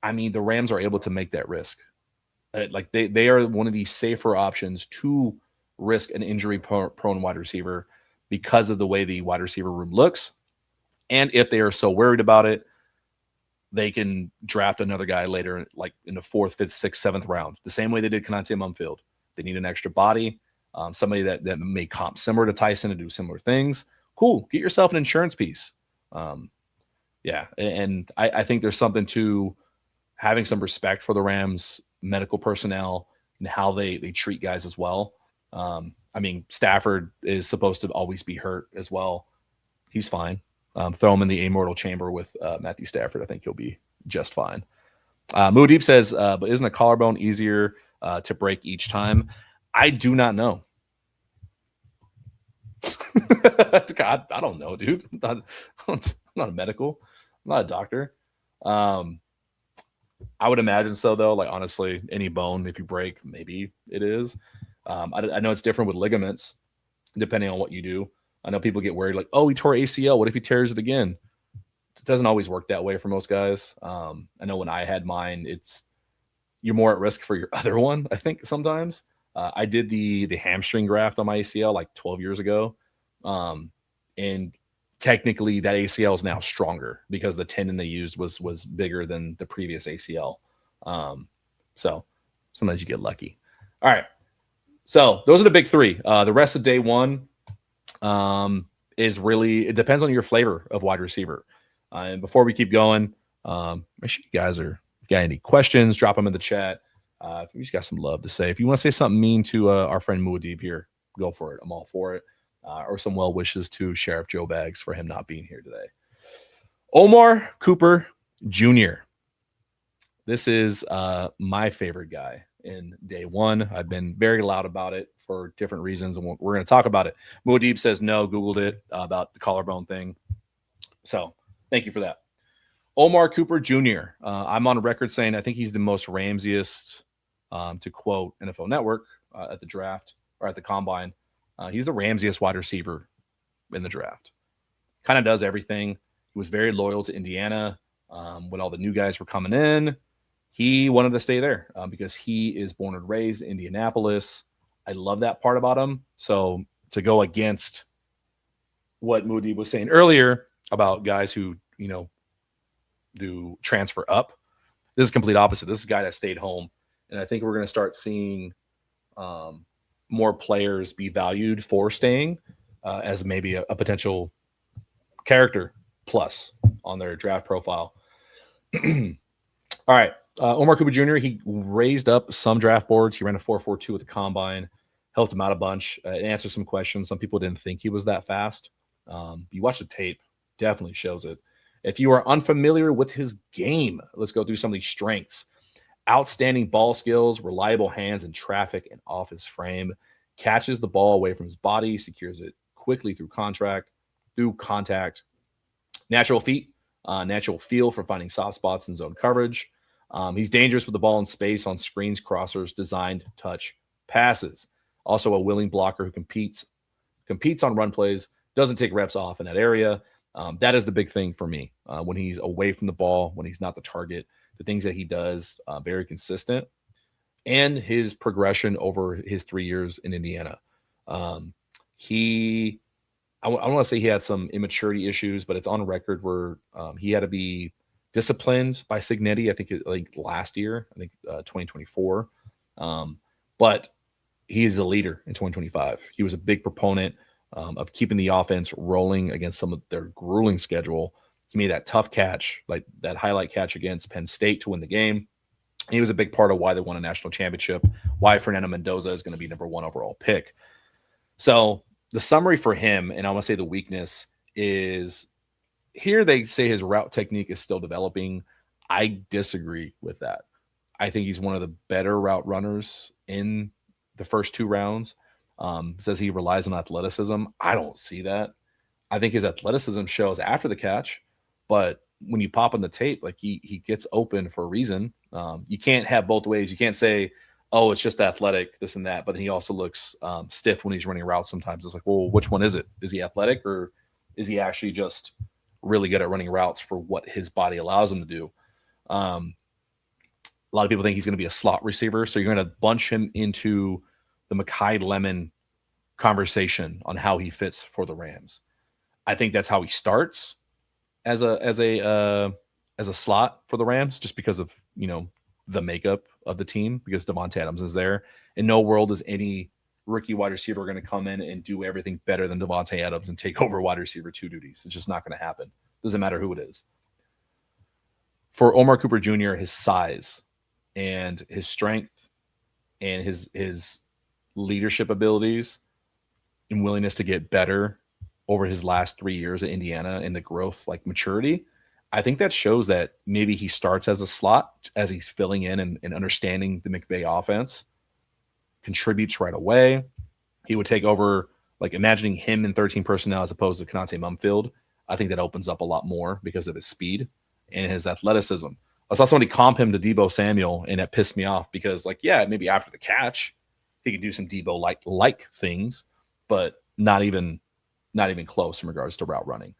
I mean, the Rams are able to make that risk. Like they are one of the safer options to risk an injury-prone wide receiver because of the way the wide receiver room looks. And if they are so worried about it, they can draft another guy later, like in the 4th, 5th, 6th, 7th round, the same way they did Conante Mumfield. They need an extra body, somebody that may comp similar to Tyson and do similar things. Cool. Get yourself an insurance piece. Yeah. And I think there's something to having some respect for the Rams medical personnel and how they treat guys as well. I mean, Stafford is supposed to always be hurt as well. He's fine. Throw him in the immortal chamber with Matthew Stafford. I think he'll be just fine. Muad'Dib says, but isn't a collarbone easier to break each time? I do not know. God, I don't know, dude. I'm not a medical. I'm not a doctor. I would imagine so, though. Like, honestly, any bone, if you break, maybe it is. I know it's different with ligaments, depending on what you do. I know people get worried, like, oh, he tore ACL. What if he tears it again? It doesn't always work that way for most guys. I know when I had mine, you're more at risk for your other one, I think, sometimes. I did the hamstring graft on my ACL like 12 years ago. And technically that ACL is now stronger because the tendon they used was bigger than the previous ACL. So sometimes you get lucky. All right. So those are the big 3. The rest of day 1 is really, it depends on your flavor of wide receiver. And before we keep going, make sure you guys got any questions, drop them in the chat. If you just got some love to say, if you want to say something mean to our friend Muad'Dib here, go for it. I'm all for it. Or some well wishes to Sheriff Joe Baggs for him not being here today. Omar Cooper Jr. This is my favorite guy in day 1. I've been very loud about it for different reasons, and we're going to talk about it. Muad'Dib says no, Googled it about the collarbone thing. So thank you for that. Omar Cooper Jr. I'm on record saying I think he's the most Ramsiest, to quote NFL Network, at the draft or at the combine. He's the Ramsiest wide receiver in the draft. Kind of does everything. He was very loyal to Indiana when all the new guys were coming in. He wanted to stay there because he is born and raised in Indianapolis. I love that part about him. So to go against what Muad'Dib was saying earlier about guys who, do transfer up, this is complete opposite. This is a guy that stayed home. And I think we're going to start seeing more players be valued for staying as maybe a potential character plus on their draft profile. All right. Omar Cooper Jr., he raised up some draft boards. He ran a 4.42 at the combine, helped him out a bunch, answered some questions. Some people didn't think he was that fast. You watch the tape, definitely shows it. If you are unfamiliar with his game, let's go through some of these strengths. Outstanding ball skills, reliable hands in traffic and off his frame, catches the ball away from his body, secures it quickly through contact. Natural feet, natural feel for finding soft spots in zone coverage. He's dangerous with the ball in space on screens, crossers, designed touch passes. Also a willing blocker who competes on run plays, doesn't take reps off in that area. That is the big thing for me when he's away from the ball, when he's not the target, the things that he does, very consistent, and his progression over his 3 years in Indiana. I want to say he had some immaturity issues, but it's on record where he had to be disciplined by Signetti, I think last year, 2024. But he is the leader in 2025. He was a big proponent of keeping the offense rolling against some of their grueling schedule. He made that tough catch, like that highlight catch against Penn State to win the game. He was a big part of why they won a national championship, why Fernando Mendoza is going to be number 1 overall pick. So the summary for him, and I want to say the weakness, is here they say his route technique is still developing. I disagree with that. I think he's one of the better route runners in the first 2 rounds. Says he relies on athleticism. I don't see that. I think his athleticism shows after the catch, but when you pop on the tape, like he gets open for a reason. You can't have both ways. You can't say, oh, it's just athletic, this and that, but then he also looks stiff when he's running routes sometimes. It's like, well, which one is it? Is he athletic, or is he actually just really good at running routes for what his body allows him to do? A lot of people think he's going to be a slot receiver, so you're going to bunch him into the Makai Lemon conversation on how he fits for the Rams. I think that's how he starts as a slot for the Rams, just because of the makeup of the team, because Davante Adams is there. In no world is any rookie wide receiver going to come in and do everything better than Davante Adams and take over wide receiver 2 duties. It's just not going to happen. Doesn't matter who it is. For Omar Cooper Jr., his size and his strength and his leadership abilities and willingness to get better over his last 3 years at Indiana and the growth, like maturity, I think that shows that maybe he starts as a slot as he's filling in and understanding the McVay offense, contributes right away. He would take over, like imagining him in 13 personnel as opposed to Konate Mumfield. I think that opens up a lot more because of his speed and his athleticism. I saw somebody comp him to Deebo Samuel, and it pissed me off because, like, yeah, maybe after the catch, he could do some Deebo like things, but not even close in regards to route running.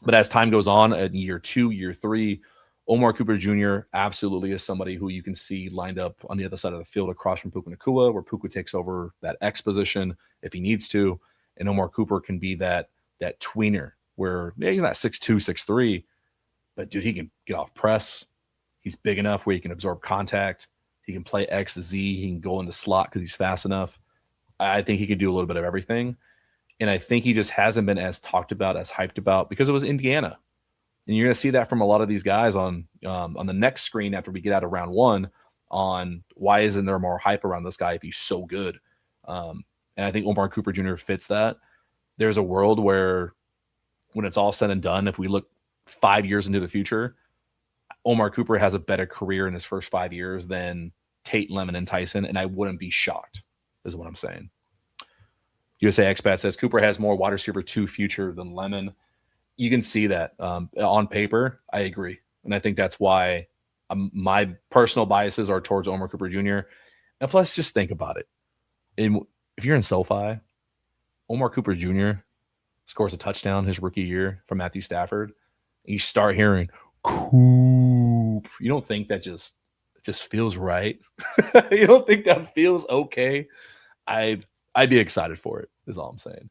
But as time goes on, in year 2, year 3, Omar Cooper Jr. absolutely is somebody who you can see lined up on the other side of the field across from Puka Nacua, where Puka takes over that X position if he needs to. And Omar Cooper can be that tweener where he's not 6'2", 6'3", but dude, he can get off press. He's big enough where he can absorb contact. He can play X to Z. He can go into slot because he's fast enough. I think he can do a little bit of everything. And I think he just hasn't been as talked about, as hyped about, because it was Indiana. And you're going to see that from a lot of these guys on the next screen after we get out of round 1 on why isn't there more hype around this guy if he's so good. And I think Omar Cooper Jr. fits that. There's a world where when it's all said and done, if we look 5 years into the future, Omar Cooper has a better career in his first 5 years than Tate, Lemon, and Tyson, and I wouldn't be shocked, is what I'm saying. USA Expat says Cooper has more wide receiver 2 future than Lemon. You can see that on paper. I agree. And I think that's why my personal biases are towards Omar Cooper Jr. And plus, just think about it. If you're in SoFi, Omar Cooper Jr. scores a touchdown his rookie year from Matthew Stafford. And you start hearing, Coop. You don't think that just feels right? You don't think that feels okay? I'd be excited for it, is all I'm saying.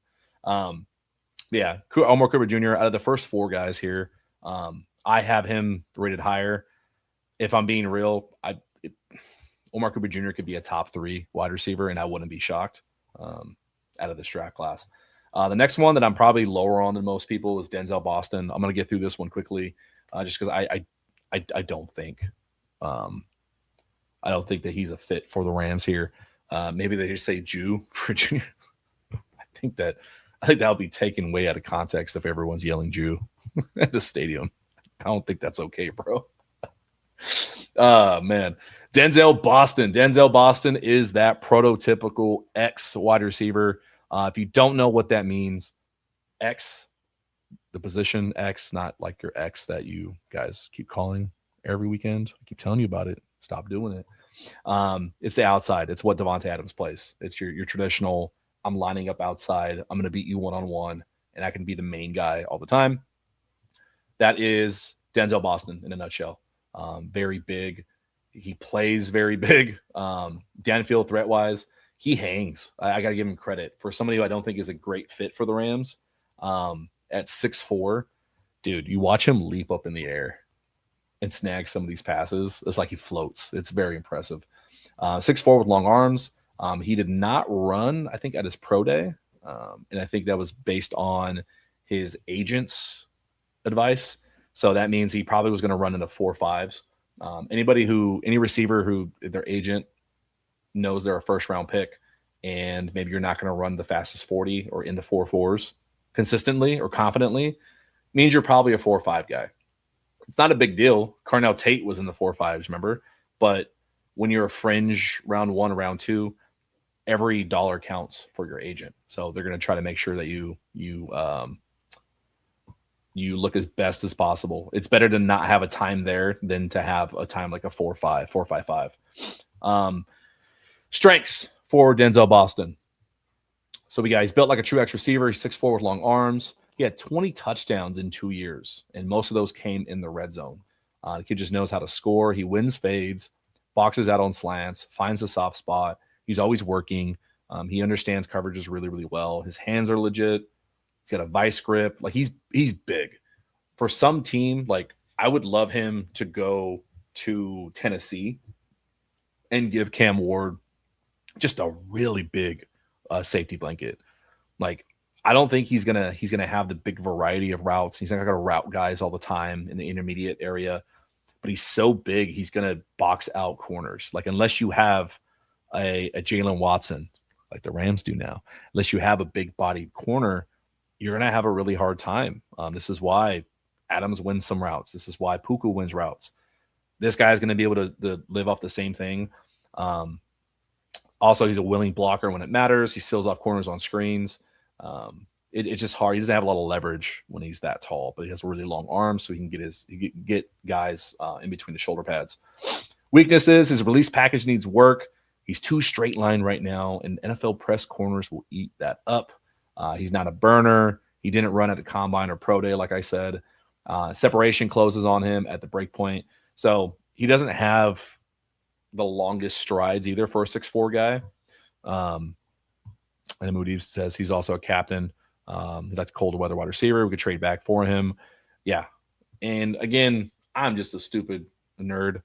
Yeah, Omar Cooper Jr., out of the first 4 guys here, I have him rated higher. If I'm being real, Omar Cooper Jr. could be a top 3 wide receiver, and I wouldn't be shocked. out of this draft class. The next one that I'm probably lower on than most people is Denzel Boston. I'm going to get through this one quickly, just because I don't think I don't think that he's a fit for the Rams here. Maybe they just say Jew for Junior. I think that'll be taken way out of context if everyone's yelling Jew at the stadium. I don't think that's okay, bro. Man. Denzel Boston. Denzel Boston is that prototypical X wide receiver. If you don't know what that means, X, the position X, not like your X that you guys keep calling every weekend. I keep telling you about it. Stop doing it. It's the outside. It's what Devontae Adams plays. It's your traditional, I'm lining up outside. I'm going to beat you one-on-one, and I can be the main guy all the time. That is Denzel Boston in a nutshell. Very big. He plays very big. Downfield threat-wise, he hangs. I got to give him credit. For somebody who I don't think is a great fit for the Rams, at 6'4", dude, you watch him leap up in the air and snag some of these passes. It's like he floats. It's very impressive. 6'4" with long arms. He did not run, I think, at his pro day. And I think that was based on his agent's advice. So that means he probably was going to run into 4.5s. Any receiver who their agent knows they're a first round pick, and maybe you're not going to run the fastest 40 or into 4.4s consistently or confidently, means you're probably a 4.5 guy. It's not a big deal. Carnell Tate was in the 4.5s, remember? But when you're a fringe round 1, round 2, every dollar counts for your agent. So they're going to try to make sure that you look as best as possible. It's better to not have a time there than to have a time like a 4.5, 4.55. Strengths for Denzel Boston. So he's built like a true X receiver. He's 6'4" with long arms. He had 20 touchdowns in 2 years, and most of those came in the red zone. The kid just knows how to score. He wins fades, boxes out on slants, finds a soft spot. He's always working. He understands coverages really, really well. His hands are legit. He's got a vice grip. Like he's big. For some team, like I would love him to go to Tennessee and give Cam Ward just a really big safety blanket. Like I don't think he's gonna have the big variety of routes. He's not gonna route guys all the time in the intermediate area, but he's so big, he's gonna box out corners. Like unless you have a Jalen Watson, like the Rams do now, unless you have a big bodied corner, you're gonna have a really hard time. This is why Adams wins some routes. This is why Puka wins routes. This guy is going to be able to live off the same thing. Also, he's a willing blocker when it matters. He seals off corners on screens. It's just hard. He doesn't have a lot of leverage when he's that tall, but he has really long arms, so he can get guys in between the shoulder pads. Weaknesses: his release package needs work. He's too straight line right now, and NFL press corners will eat that up. He's not a burner. He didn't run at the combine or pro day, like I said. Separation closes on him at the break point. So he doesn't have the longest strides either for a 6'4" guy. And Moody says he's also a captain. He'd like a colder weather wide receiver. We could trade back for him. Yeah. And again, I'm just a stupid nerd.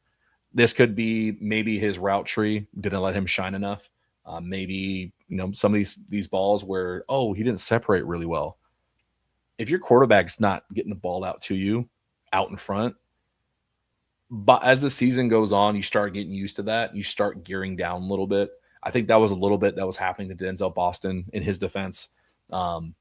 This could be maybe his route tree didn't let him shine enough. Maybe, some of these balls where, he didn't separate really well. If your quarterback's not getting the ball out to you out in front, but as the season goes on, you start getting used to that. You start gearing down a little bit. I think that was a little bit that was happening to Denzel Boston in his defense. The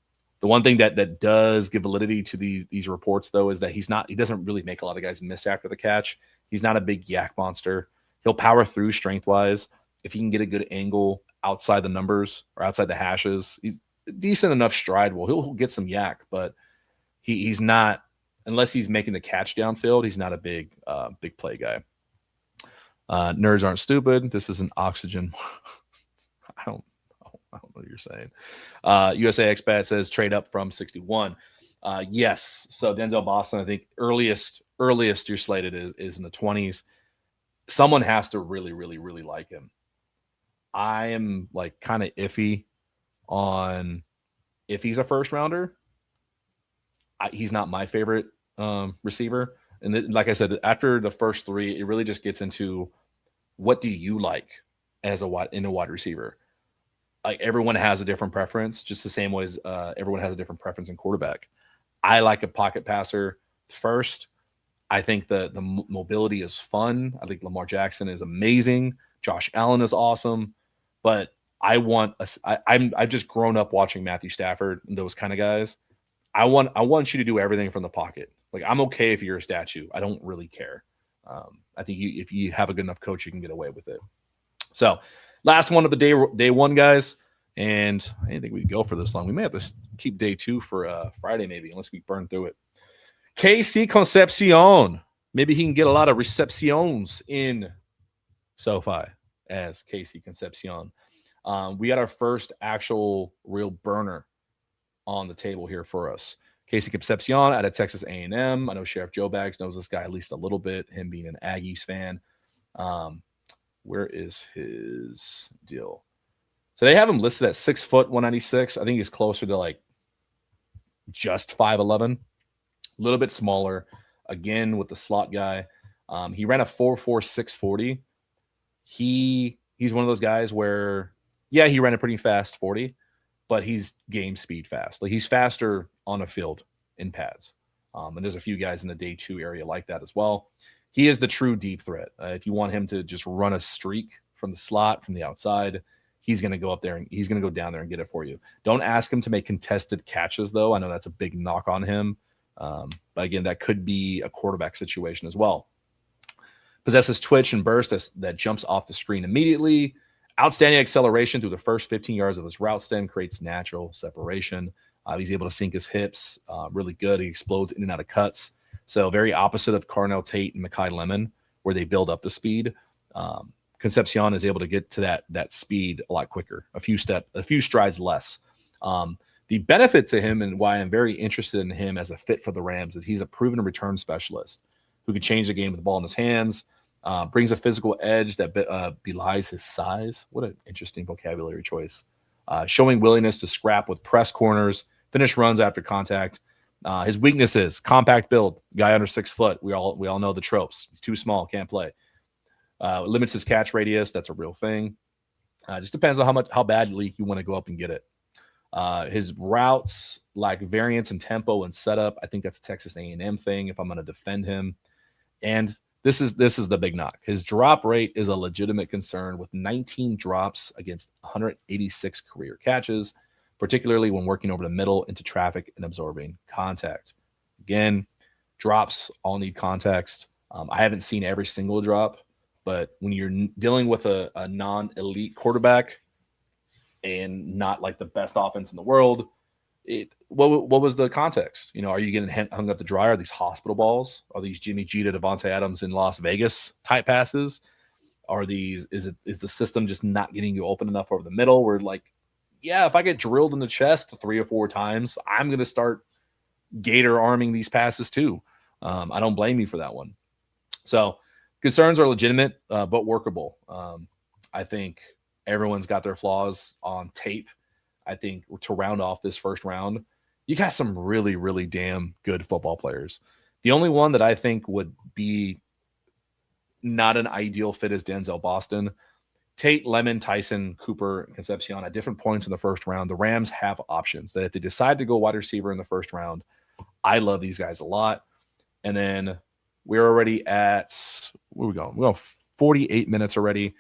one thing that does give validity to these reports, though, is that he doesn't really make a lot of guys miss after the catch. He's not a big yak monster. He'll power through strength-wise. If he can get a good angle outside the numbers or outside the hashes, he's decent enough stride. Well, he'll get some yak, but he's not, unless he's making the catch downfield, he's not a big play guy. Nerds aren't stupid. This is an oxygen. I don't know what you're saying. USA Expat says trade up from 61. Yes. So Denzel Boston, I think earliest you're slated is in the 20s. Someone has to really, really, really like him. I am like kind of iffy on if he's a first rounder. He's not my favorite receiver. And like I said, after the first three, it really just gets into what do you like as in a wide receiver. like everyone has a different preference, just the same way as everyone has a different preference in quarterback. I like a pocket passer first. I think the mobility is fun. I think Lamar Jackson is amazing. Josh Allen is awesome, but I've just grown up watching Matthew Stafford and those kind of guys. I want you to do everything from the pocket. Like, I'm okay if you're a statue. I don't really care. I think if you have a good enough coach, you can get away with it. So, last one of the day one, guys. And I didn't think we'd go for this long. We may have to keep day 2 for Friday, maybe, unless we burn through it. KC Concepcion. Maybe he can get a lot of receptions in SoFi as KC Concepcion. We got our first actual real burner on the table here for us. KC Concepcion out of Texas A&M. I know Sheriff Joe Bags knows this guy at least a little bit, him being an Aggies fan. Where is his deal? So they have him listed at 6 foot 196. I think he's closer to like just 5'11". A little bit smaller, again, with the slot guy. He ran a 4.4 640. He's one of those guys where, yeah, he ran a pretty fast 40, but he's game speed fast. Like, he's faster on a field in pads. And there's a few guys in the day 2 area like that as well. He is the true deep threat. If you want him to just run a streak from the slot, from the outside, he's going to go up there and he's going to go down there and get it for you. Don't ask him to make contested catches, though. I know that's a big knock on him. But again, that could be a quarterback situation as well. Possesses twitch and burst that jumps off the screen immediately. Outstanding acceleration through the first 15 yards of his route stem, creates natural separation. He's able to sink his hips really good. He explodes in and out of cuts. So very opposite of Carnell Tate and Makai Lemon, where they build up the speed. Concepcion is able to get to that speed a lot quicker, a few strides less. The benefit to him and why I'm very interested in him as a fit for the Rams is he's a proven return specialist who can change the game with the ball in his hands, brings a physical edge that belies his size. What an interesting vocabulary choice. Showing willingness to scrap with press corners, finish runs after contact. His weaknesses: compact build, guy under 6 foot. We all know the tropes. He's too small, can't play. Limits his catch radius. That's a real thing. Just depends on how badly you want to go up and get it. His routes lack variance and tempo and setup. I think that's a Texas A&M thing if I'm going to defend him. And this is the big knock. His drop rate is a legitimate concern, with 19 drops against 186 career catches, particularly when working over the middle into traffic and absorbing contact. Again, drops all need context. I haven't seen every single drop, but when you're dealing with a non-elite quarterback and not like the best offense in the world, what was the context? You know, are you getting hung up to dry? Are these hospital balls? Are these Jimmy G to Devontae Adams in Las Vegas type passes? Is the system just not getting you open enough over the middle where, like, yeah, if I get drilled in the chest 3 or 4 times, I'm going to start gator arming these passes too. I don't blame you for that one. So concerns are legitimate, but workable. I think everyone's got their flaws on tape. I think to round off this first round, you got some really, really damn good football players. The only one that I think would be not an ideal fit is Denzel Boston. Tate, Lemon, Tyson, Cooper, and Concepcion at different points in the first round. The Rams have options that if they decide to go wide receiver in the first round, I love these guys a lot. And then we're already at, where we going? We're going 48 minutes already.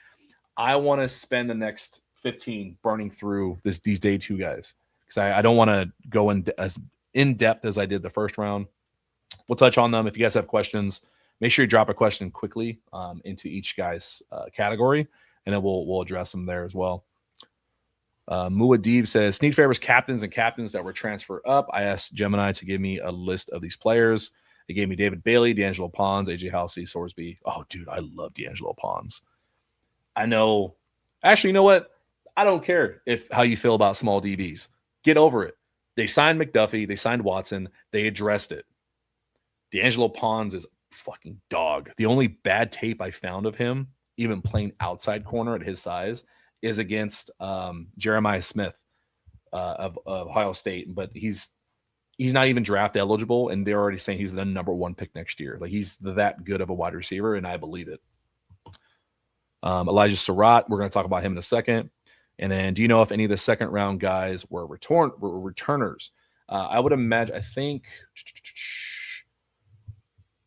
I want to spend the next 15 burning through these day 2 guys, because I don't want to go as in depth as I did the first round. We'll touch on them. If you guys have questions, make sure you drop a question quickly into each guy's category, and then we'll address them there as well. Muad'Dib says, Snead favors captains that were transfer up. I asked Gemini to give me a list of these players. It gave me David Bailey, D'Angelo Pons, AJ Halsey, Sorsby. Oh, dude, I love D'Angelo Pons. I know. Actually, you know what? I don't care how you feel about small DBs. Get over it. They signed McDuffie. They signed Watson. They addressed it. D'Angelo Pons is fucking dog. The only bad tape I found of him, even playing outside corner at his size, is against Jeremiah Smith of Ohio State. But he's not even draft eligible, and they're already saying he's the number 1 pick next year. Like, he's that good of a wide receiver, and I believe it. Elijah Surratt, we're going to talk about him in a second. And then, do you know if any of the second round guys were returners? I would imagine. I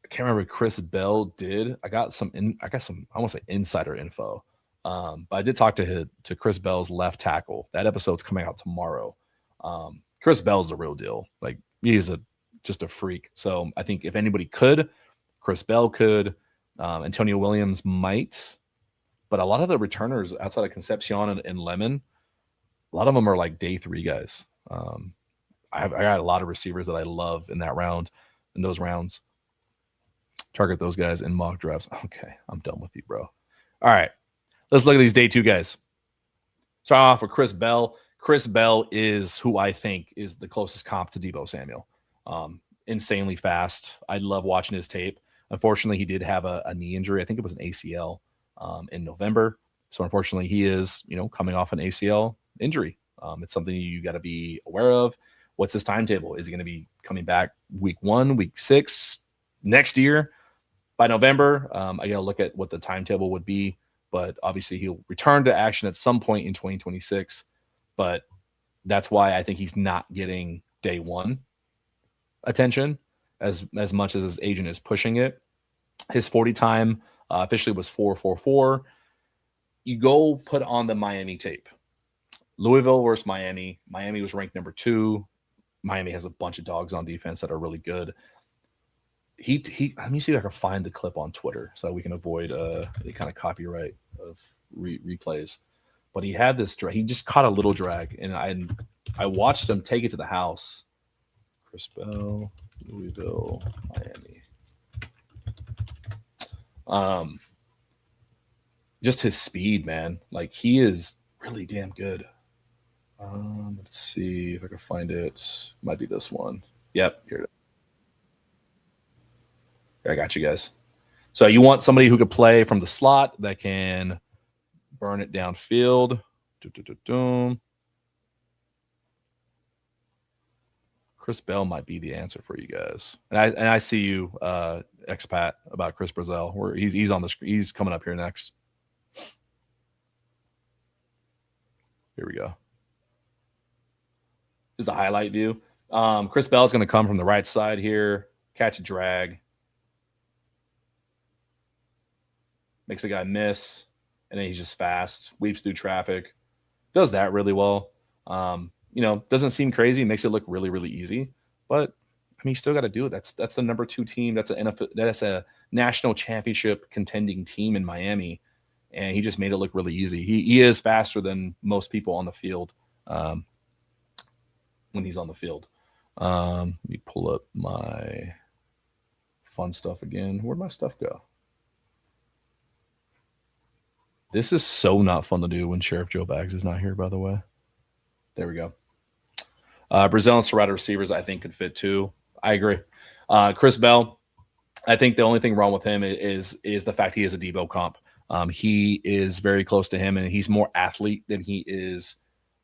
can't remember. Chris Bell did. I got some. I want to say insider info. But I did talk to Chris Bell's left tackle. That episode's coming out tomorrow. Chris Bell's the real deal. Like, he is just a freak. So I think if anybody could, Chris Bell could. Antonio Williams might. But a lot of the returners outside of Concepcion and Lemon, a lot of them are like day 3 guys. I got a lot of receivers that I love in those rounds. Target those guys in mock drafts. Okay, I'm done with you, bro. All right, let's look at these day 2 guys. Start off with Chris Bell. Chris Bell is who I think is the closest comp to Deebo Samuel. Insanely fast. I love watching his tape. Unfortunately, he did have a knee injury. I think it was an ACL in November. So unfortunately, he is coming off an ACL injury. It's something you got to be aware of. What's his timetable? Is he going to be coming back week 1, week 6 next year? By November, I got to look at what the timetable would be, but obviously he'll return to action at some point in 2026. But that's why I think he's not getting day 1 attention as much as his agent is pushing it. His 40 time officially was 4.44. You go put on the Miami tape. Louisville versus Miami. Miami was ranked number 2. Miami has a bunch of dogs on defense that are really good. He let me see if I can find the clip on Twitter so we can avoid the kind of copyright of replays. But he had this drag. He just caught a little drag, and I watched him take it to the house. Chris Bell, Louisville, Miami. Just his speed, man. Like, he is really damn good. Let's see if I can find it. Might be this one. Yep, here it is. I got you guys. So you want somebody who could play from the slot that can burn it downfield. Chris Bell might be the answer for you guys. And I see you, expat, about Chris Brazel. He's on the screen. He's coming up here next. Here we go. This is a highlight view. Chris Bell is going to come from the right side here, catch a drag, makes a guy miss, and then he's just fast, weeps through traffic, does that really well. Doesn't seem crazy, makes it look really, really easy, but I mean, you still got to do it. That's the number 2 team. That's a national championship contending team in Miami, and he just made it look really easy. He is faster than most people on the field when he's on the field. Let me pull up my fun stuff again. Where'd my stuff go? This is so not fun to do when Sheriff Joe Bags is not here, by the way. There we go. Brazil and Serrata receivers, I think, could fit too. I agree. Chris Bell, I think the only thing wrong with him is the fact he is a Deebo comp. He is very close to him, and he's more athlete than he is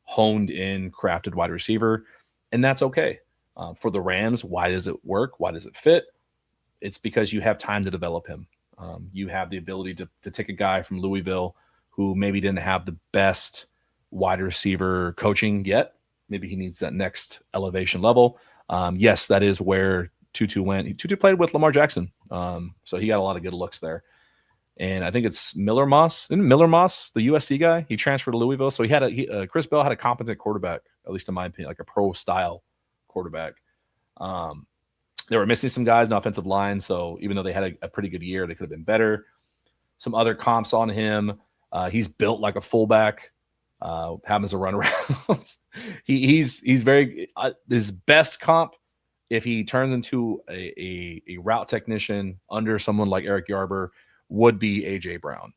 honed in, crafted wide receiver, and that's okay. For the Rams, why does it work? Why does it fit? It's because you have time to develop him. You have the ability to take a guy from Louisville who maybe didn't have the best wide receiver coaching yet. Maybe he needs that next elevation level. Yes, that is where Tutu went. Tutu played with Lamar Jackson, so he got a lot of good looks there. And I think it's Miller Moss. Isn't Miller Moss the USC guy? He transferred to Louisville, so Chris Bell had a competent quarterback, at least in my opinion, like a pro-style quarterback. They were missing some guys in offensive line, so even though they had a pretty good year, they could have been better. Some other comps on him. He's built like a fullback. Happens to run around. he's very his best comp if he turns into a route technician under someone like Eric Yarber would be AJ Brown.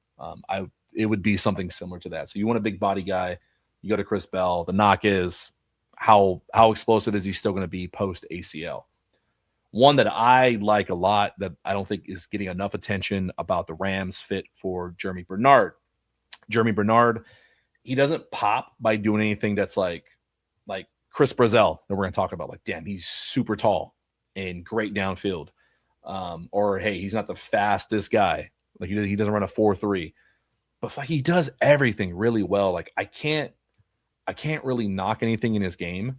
It would be something similar to that. So you want a big body guy, you go to Chris Bell. The knock is how explosive is he still going to be post ACL? One that I like a lot that I don't think is getting enough attention about the Rams fit for Jeremy Bernard. Jeremy Bernard, he doesn't pop by doing anything that's like Chris Brazel that we're going to talk about. Like, damn, he's super tall and great downfield. Or, hey, he's not the fastest guy. Like, he doesn't run a 4.3. But he does everything really well. Like, I can't I can't really knock anything in his game.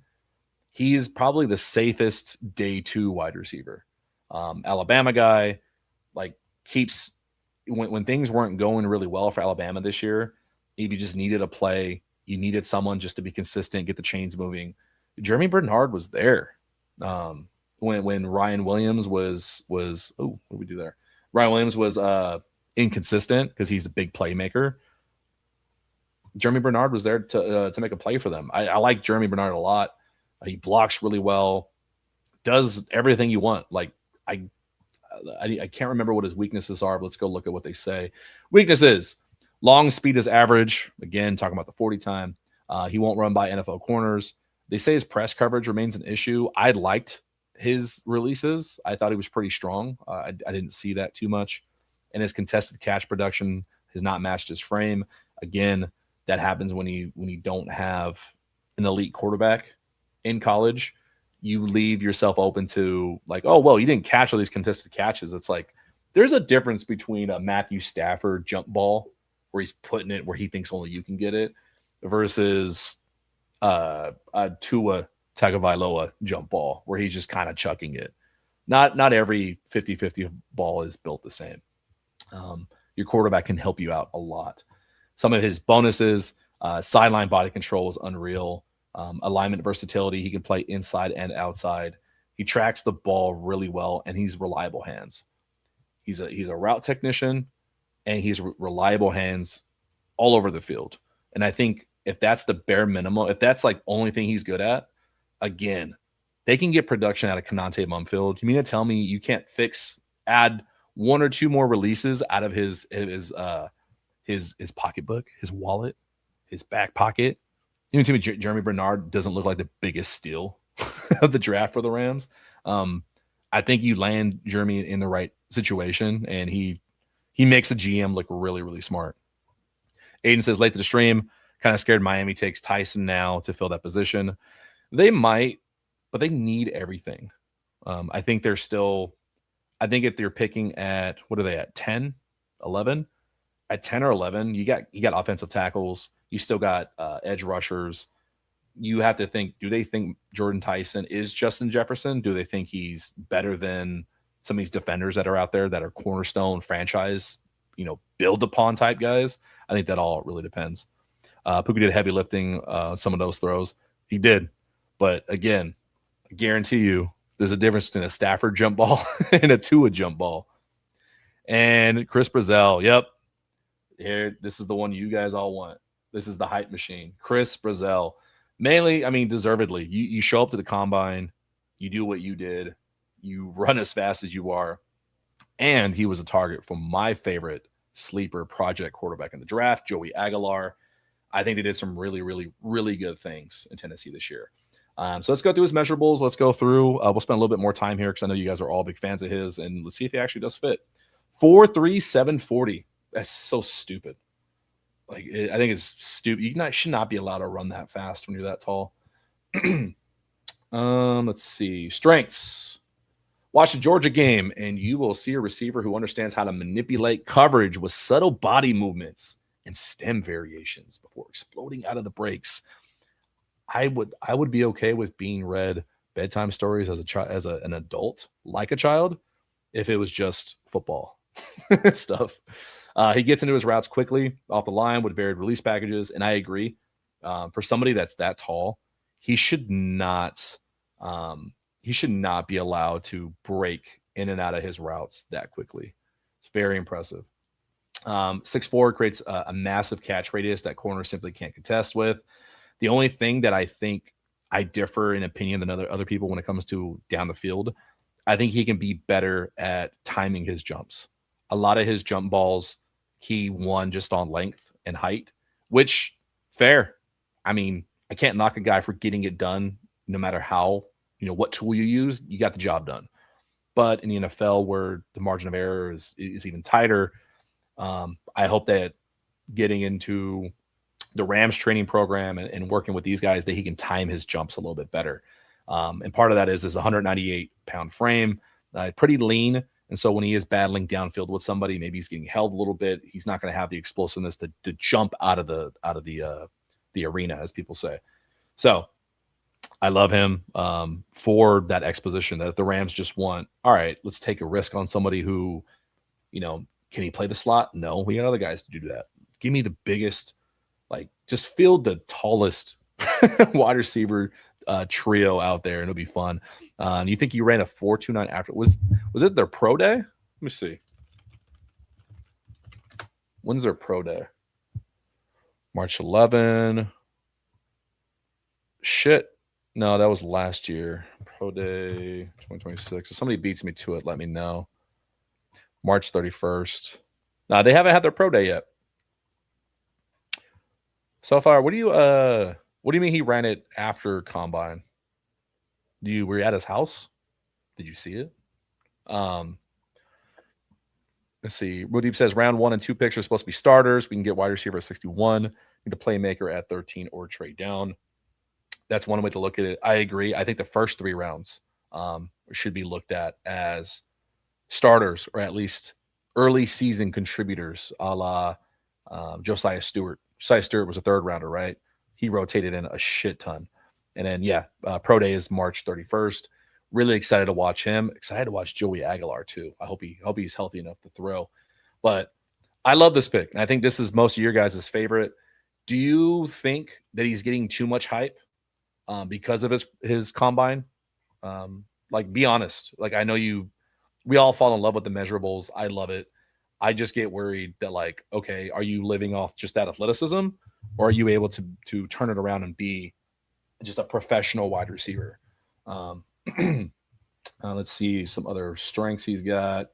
He is probably the safest day 2 wide receiver. Alabama guy, like keeps when things weren't going really well for Alabama this year, if you just needed a play, you needed someone just to be consistent, get the chains moving. Jeremy Bernard was there. When Ryan Williams was what did we do there? Ryan Williams was inconsistent because he's a big playmaker. Jeremy Bernard was there to make a play for them. I like Jeremy Bernard a lot. He blocks really well, does everything you want. Like I can't remember what his weaknesses are, but let's go look at what they say. Weaknesses: long speed is average. Again, talking about the 40 time. He won't run by NFL corners. They say his press coverage remains an issue. I liked his releases. I thought he was pretty strong. I didn't see that too much. And his contested catch production has not matched his frame. Again, that happens when you don't have an elite quarterback in college. You leave yourself open to like, oh, well, you didn't catch all these contested catches. It's like there's a difference between a Matthew Stafford jump ball where he's putting it where he thinks only you can get it versus a Tua Tagovailoa jump ball where he's just kind of chucking it. Not every 50-50 ball is built the same. Your quarterback can help you out a lot. Some of his bonuses, sideline body control is unreal. Alignment versatility, he can play inside and outside. He tracks the ball really well, and he's reliable hands. He's a route technician, and he's reliable hands all over the field. And I think if that's the bare minimum, if that's like only thing he's good at, again, they can get production out of Kanante Mumfield. You mean to tell me you can't add one or two more releases out of his pocketbook, his wallet, his back pocket? You mean to tell me Jeremy Bernard doesn't look like the biggest steal of the draft for the Rams? I think you land Jeremy in the right situation, and he makes the GM look really, really smart. Aiden says, late to the stream, kind of scared Miami takes Tyson now to fill that position. They might, but they need everything. I think if they're picking at, what are they at, 10, 11? At 10 or 11, you got offensive tackles. You still got edge rushers. You have to think, do they think Jordyn Tyson is Justin Jefferson? Do they think he's better than some of these defenders that are out there that are cornerstone franchise, build upon type guys? I think that all really depends. Pookie did heavy lifting some of those throws. He did. But again, I guarantee you there's a difference between a Stafford jump ball and a Tua jump ball. And Chris Brazzell, yep. Here, this is the one you guys all want. This is the hype machine. Chris Brazzell. Mainly, deservedly. You show up to the combine, you do what you did, you run as fast as you are, and he was a target for my favorite sleeper project quarterback in the draft, Joey Aguilar. I think they did some really, really, really good things in Tennessee this year. So let's go through his measurables. Let's go through. We'll spend a little bit more time here because I know you guys are all big fans of his, and let's see if he actually does fit. 4.3, 740. That's so stupid. I think it's stupid. You should not be allowed to run that fast when you're that tall. Let's see. Strengths. Watch the Georgia game, and you will see a receiver who understands how to manipulate coverage with subtle body movements and stem variations before exploding out of the breaks. I would be okay with being read bedtime stories as an adult, like a child, if it was just football stuff. He gets into his routes quickly off the line with varied release packages, and I agree. For somebody that's that tall, he should not be allowed to break in and out of his routes that quickly. It's very impressive. 6'4" creates a massive catch radius that corners simply can't contest with. The only thing that I think I differ in opinion than other people when it comes to down the field, I think he can be better at timing his jumps. A lot of his jump balls, he won just on length and height, which fair. I can't knock a guy for getting it done no matter how, what tool you use, you got the job done. But in the NFL where the margin of error is even tighter, I hope that getting into the Rams training program and working with these guys that he can time his jumps a little bit better. And part of that is this 198-pound frame, pretty lean. And so when he is battling downfield with somebody, maybe he's getting held a little bit. He's not going to have the explosiveness to jump out of the the arena, as people say. So I love him for that exposition that the Rams just want. All right, let's take a risk on somebody who, can he play the slot? No, we got other guys to do that. Give me the biggest, just field the tallest wide receiver trio out there, and it'll be fun. You think he ran a 4.29 after? Was it their pro day? Let me see. When's their pro day? March 11. Shit. No, that was last year. Pro day 2026. If somebody beats me to it, let me know. March 31st. No, they haven't had their pro day yet. So far, what do you mean he ran it after combine? Were you at his house? Did you see it? Let's see. Mudeep says round 1 and 2 picks are supposed to be starters. We can get wide receiver at 61, need a playmaker at 13 or trade down. That's one way to look at it. I agree. I think the first 3 rounds should be looked at as starters, or at least early season contributors, a la Josiah Stewart. Josiah Stewart was a 3rd rounder, right? He rotated in a shit ton. And then, pro day is March 31st. Really excited to watch him. Excited to watch Joey Aguilar too. I hope he's healthy enough to throw. But I love this pick, and I think this is most of your guys' favorite. Do you think that he's getting too much hype because of his combine? Be honest. I know we all fall in love with the measurables. I love it. I just get worried that okay, are you living off just that athleticism, or are you able to turn it around and be just a professional wide receiver? Let's see some other strengths he's got.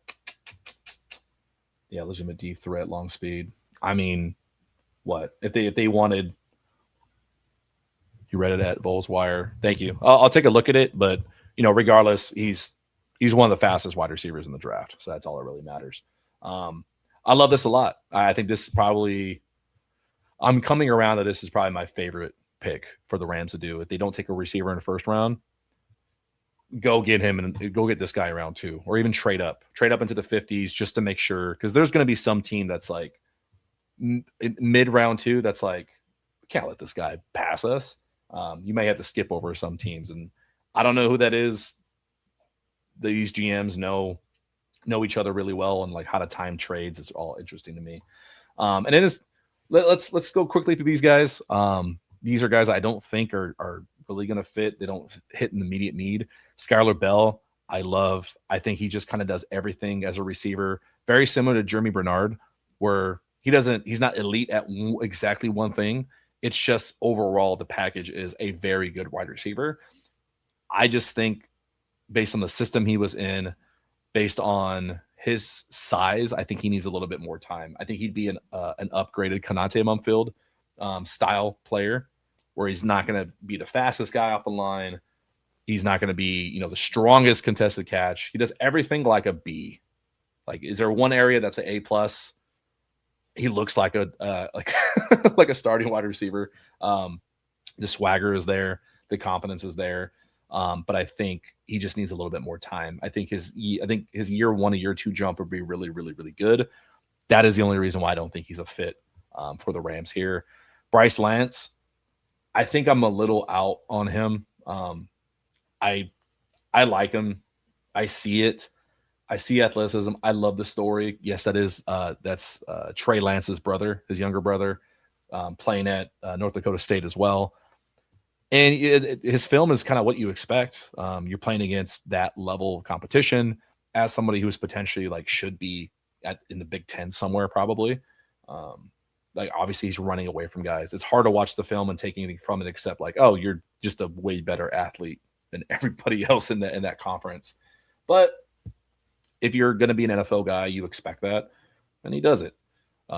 Yeah, legitimate deep threat, long speed. I mean, what if they wanted? You read it at Bulls Wire. Thank you. I'll take a look at it, but regardless, he's one of the fastest wide receivers in the draft, so that's all that really matters. I love this a lot. I think this is probably. I'm coming around that this is probably my favorite pick for the Rams to do. If they don't take a receiver in the first round, go get him and go get this guy around 2, or even trade up into the 50s just to make sure, because there's going to be some team that's mid round 2 that's can't let this guy pass us. You may have to skip over some teams, and I don't know who that is. These GMs know each other really well, and how to time trades is all interesting to me. And then let's go quickly through these guys. These are guys I don't think are really going to fit. They don't hit an immediate need. Skylar Bell, I think he just kind of does everything as a receiver. Very similar to Jeremy Bernard, where he's not elite at exactly one thing. It's just overall the package is a very good wide receiver. I just think based on the system he was in, based on his size, I think he needs a little bit more time. I think he'd be an upgraded Konate Mumfield style player, where he's not going to be the fastest guy off the line. He's not going to be, the strongest contested catch. He does everything like a B. Is there one area that's an A+? He looks like a like a starting wide receiver. The swagger is there, the confidence is there, but I think he just needs a little bit more time. I think his year 1 and year 2 jump would be really, really, really good. That is the only reason why I don't think he's a fit for the Rams here. Bryce Lance, I think I'm a little out on him. I like him. I see it. I see athleticism. I love the story. Yes, that's Trey Lance's brother, his younger brother, playing at North Dakota State as well. And his film is kind of what you expect. You're playing against that level of competition as somebody who's potentially should be in the Big Ten somewhere, probably. Obviously he's running away from guys. It's hard to watch the film and take anything from it except oh, you're just a way better athlete than everybody else in that conference. But if you're going to be an NFL guy, you expect that, and he does it.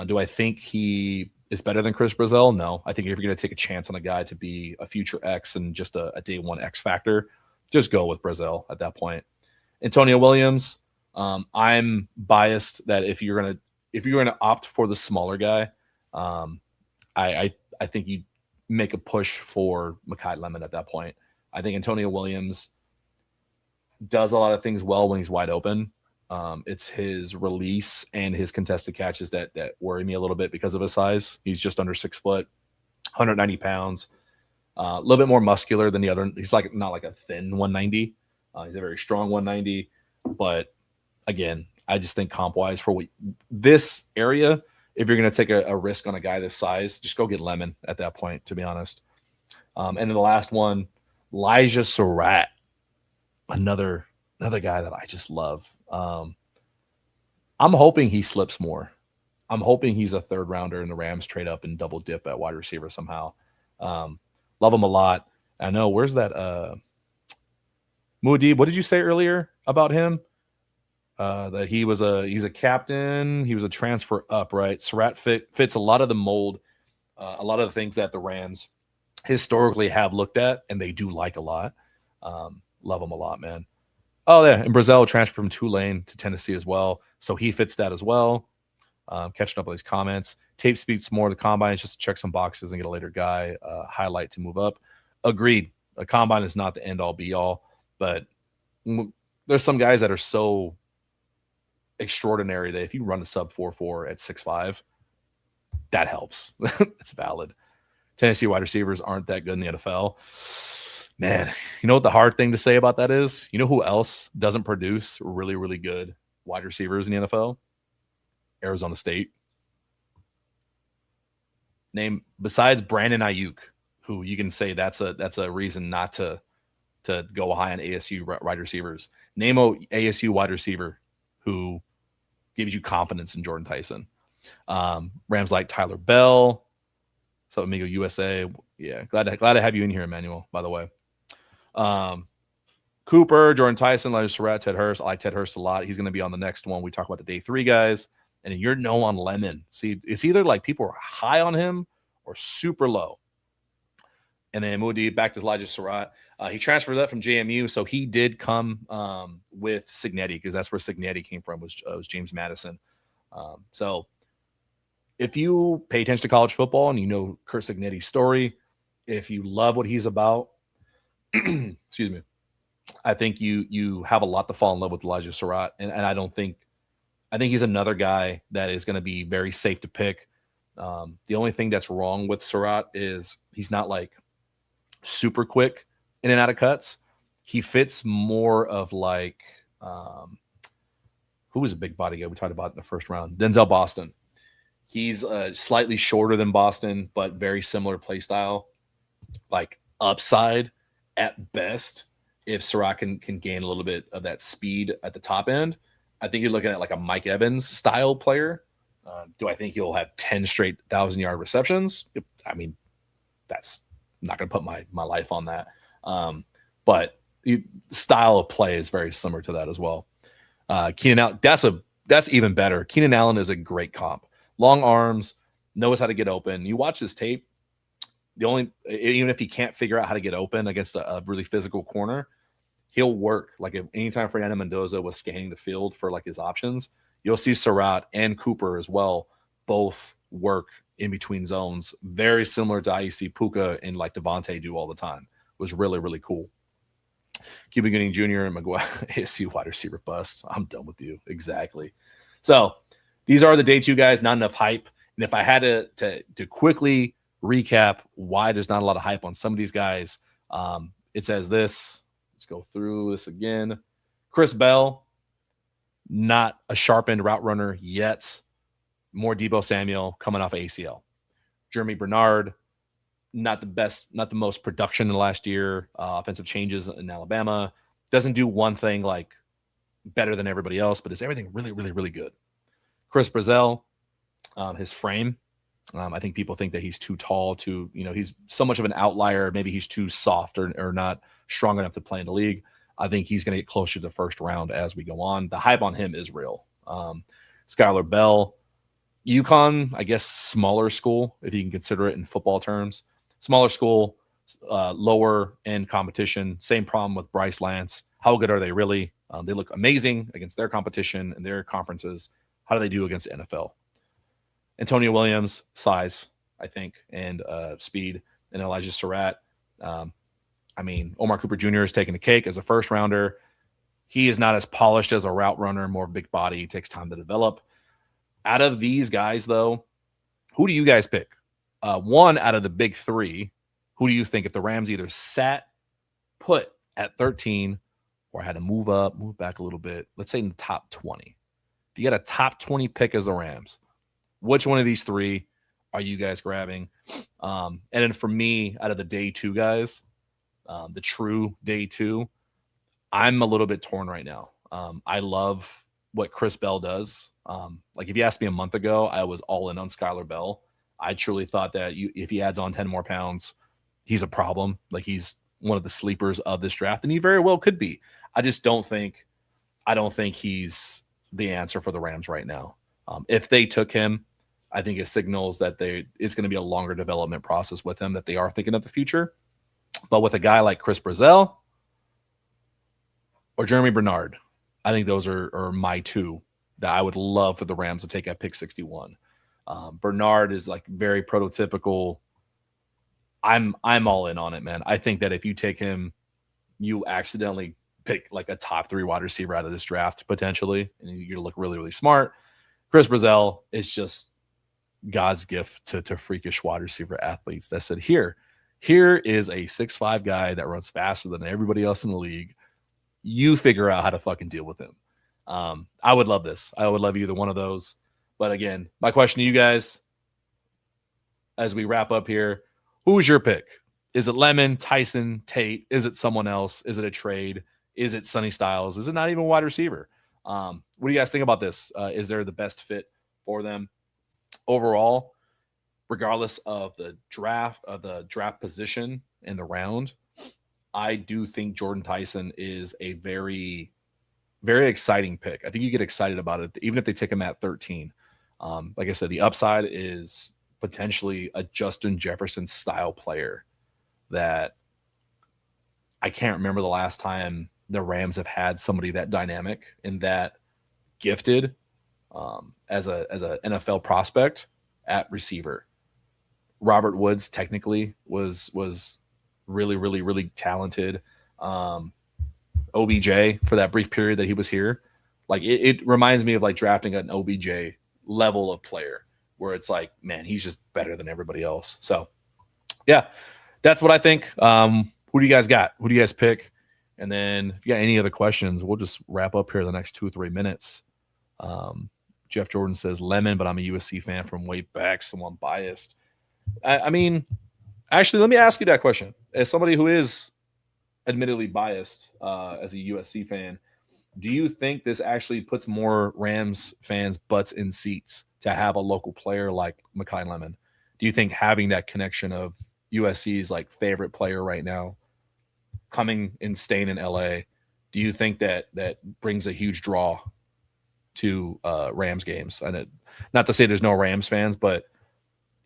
Do I think he is better than Chris Brazell? No. I think if you're going to take a chance on a guy to be a future X and just a day 1 X factor, just go with Brazell at that point. Antonio Williams, I'm biased that if you're going to opt for the smaller guy, I think you make a push for Makai Lemon at that point. I think Antonio Williams does a lot of things well when he's wide open. It's his release and his contested catches that worry me a little bit because of his size. He's just under 6 foot. 190 pounds, a little bit more muscular than the other. He's like not like a thin 190. He's a very strong 190. But again, I just think comp-wise for this area, if you're going to take a risk on a guy this size, just go get Lemon at that point, to be honest. And then the last one, Elijah Surratt, another guy that I just love. I'm hoping he slips more. I'm hoping he's a third rounder and the Rams trade up and double dip at wide receiver somehow. Love him a lot. I know, where's that? Muad'Dib, what did you say earlier about him? That he's a captain. He was a transfer up, right? Surratt fits a lot of the mold, a lot of the things that the Rams historically have looked at, and they do like a lot. Love him a lot, man. Oh, yeah, and Brazil transferred from Tulane to Tennessee as well, so he fits that as well. Catching up with these comments. Tape speaks more to combine, just to check some boxes and get a later guy highlight to move up. Agreed. A combine is not the end all be all, but there's some guys that are so extraordinary that if you run a sub 4.4 at 6'5", that helps. It's valid. Tennessee wide receivers aren't that good in the NFL. Man, you know what the hard thing to say about that is? You know who else doesn't produce really, really good wide receivers in the NFL? Arizona State. Name besides Brandon Ayuk, who you can say that's a reason not to go high on ASU wide receivers. Name a ASU wide receiver who gives you confidence in Jordyn Tyson. Rams like Tyler Bell. So Amigo USA. Yeah, glad to have you in here, Emmanuel, by the way. Cooper, Jordyn Tyson, Elijah Surratt, Ted Hurst. I like Ted Hurst a lot. He's going to be on the next one. We talk about the day 3 guys. And you're no on Lemon. See, it's either like people are high on him or super low. And then Muad'Dib, back to Elijah Surratt. He transferred that from JMU, so he did come with Cignetti, because that's where Cignetti came from, was James Madison. So if you pay attention to college football and you know Curt Cignetti's story, if you love what he's about, excuse me, I think you have a lot to fall in love with Elijah Surratt. And I think he's another guy that is going to be very safe to pick. The only thing that's wrong with Surratt is he's not like super quick in and out of cuts. He fits more of like who was a big body guy we talked about in the first round? Denzel Boston. He's slightly shorter than Boston, but very similar play style. Like upside at best, if Surratt can gain a little bit of that speed at the top end, I think you're looking at like a Mike Evans style player. Do I think he'll have 10 straight 1,000-yard receptions? I mean, that's I'm not going to put my life on that. But style of play is very similar to that as well. Keenan Allen, that's even better. Keenan Allen is a great comp. Long arms, knows how to get open. You watch his tape. Even if he can't figure out how to get open against a really physical corner, he'll work. Like anytime Fernando Mendoza was scanning the field for like his options, you'll see Surratt and Cooper as well both work in between zones, very similar to how you see Puka and like Devontae do all the time. It was really, really cool. Cuba Gooding Jr. and McGuire, ASU wide receiver bust. I'm done with you. Exactly. So these are the day 2 guys, not enough hype. And if I had to quickly recap why there's not a lot of hype on some of these guys, it says this. Let's go through this again. Chris Bell, not a sharpened route runner yet. More Deebo Samuel coming off ACL. Jeremy Bernard, not the best, not the most production in the last year. Offensive changes in Alabama. Doesn't do one thing like better than everybody else, but is everything really, really, really good. Chris Brazell, his frame. I think people think that he's too tall, he's so much of an outlier. Maybe he's too soft or not strong enough to play in the league. I think he's going to get closer to the first round as we go on. The hype on him is real. Skylar Bell, UConn, I guess smaller school, if you can consider it in football terms. Smaller school, lower end competition. Same problem with Bryce Lance. How good are they really? They look amazing against their competition and their conferences. How do they do against the NFL? Antonio Williams, size, I think, and speed. And Elijah Surratt. Omar Cooper Jr. is taking the cake as a first rounder. He is not as polished as a route runner, more big body. He takes time to develop. Out of these guys, though, who do you guys pick? one out of the big three, who do you think if the Rams either sat put at 13 or had to move back a little bit, let's say in the top 20? If you got a top 20 pick as the Rams, which one of these three are you guys grabbing? And then for me, out of the day two guys, the true day two, I'm a little bit torn right now. I love what Chris Bell does. Like if you asked me a month ago, I was all in on Skylar Bell. I truly thought that if he adds on 10 more pounds, he's a problem. Like he's one of the sleepers of this draft, and he very well could be. I don't think he's the answer for the Rams right now. If they took him, I think it signals that it's going to be a longer development process with him, that they are thinking of the future. But with a guy like Chris Brazell or Jeremy Bernard, I think those are my two that I would love for the Rams to take at pick 61. Bernard is like very prototypical. I'm all in on it, man. I think that if you take him, you accidentally pick like a top 3 wide receiver out of this draft potentially, and you're gonna look really, really smart. Chris Brazell is just God's gift to freakish wide receiver athletes that said, here is a 6'5" guy that runs faster than everybody else in the league. You figure out how to fucking deal with him. I would love this. I would love either one of those. But again, my question to you guys as we wrap up here, who is your pick? Is it Lemon, Tyson, Tate? Is it someone else? Is it a trade? Is it Sonny Styles? Is it not even a wide receiver? What do you guys think about this? Is there the best fit for them overall, regardless of the draft position in the round? I do think Jordyn Tyson is a very, very exciting pick. I think you get excited about it, even if they take him at 13. Like I said, the upside is potentially a Justin Jefferson style player that I can't remember the last time the Rams have had somebody that dynamic and that gifted as a NFL prospect at receiver. Robert Woods technically was really, really, really talented. OBJ for that brief period that he was here, like it reminds me of like drafting an OBJ level of player where it's like, man, he's just better than everybody else. So yeah, that's what I think. Who do you guys got? Who do you guys pick? And then if you got any other questions, we'll just wrap up here the next 2 or 3 minutes. Jeff Jordan says Lemon, but I'm a USC fan from way back, so I'm biased. I mean, actually, let me ask you that question. As somebody who is admittedly biased as a USC fan, do you think this actually puts more Rams fans' butts in seats to have a local player like Makai Lemon? Do you think having that connection of USC's like favorite player right now coming and staying in LA, do you think that brings a huge draw to Rams games? And not to say there's no Rams fans, but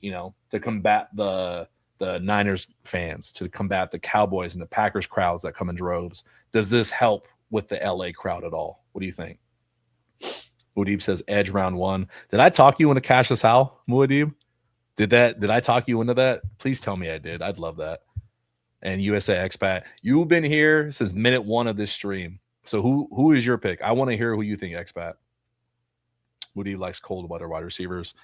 you know, to combat the Niners fans, to combat the Cowboys and the Packers crowds that come in droves, does this help with the LA crowd at all? What do you think? Muad'Dib says Edge round 1. Did I talk you into Cassius Howell, Muad'Dib? Did I talk you into that? Please tell me I did. I'd love that. And USA Expat, you've been here since minute 1 of this stream. So who is your pick? I want to hear who you think, Expat. Muad'Dib likes cold weather wide receivers.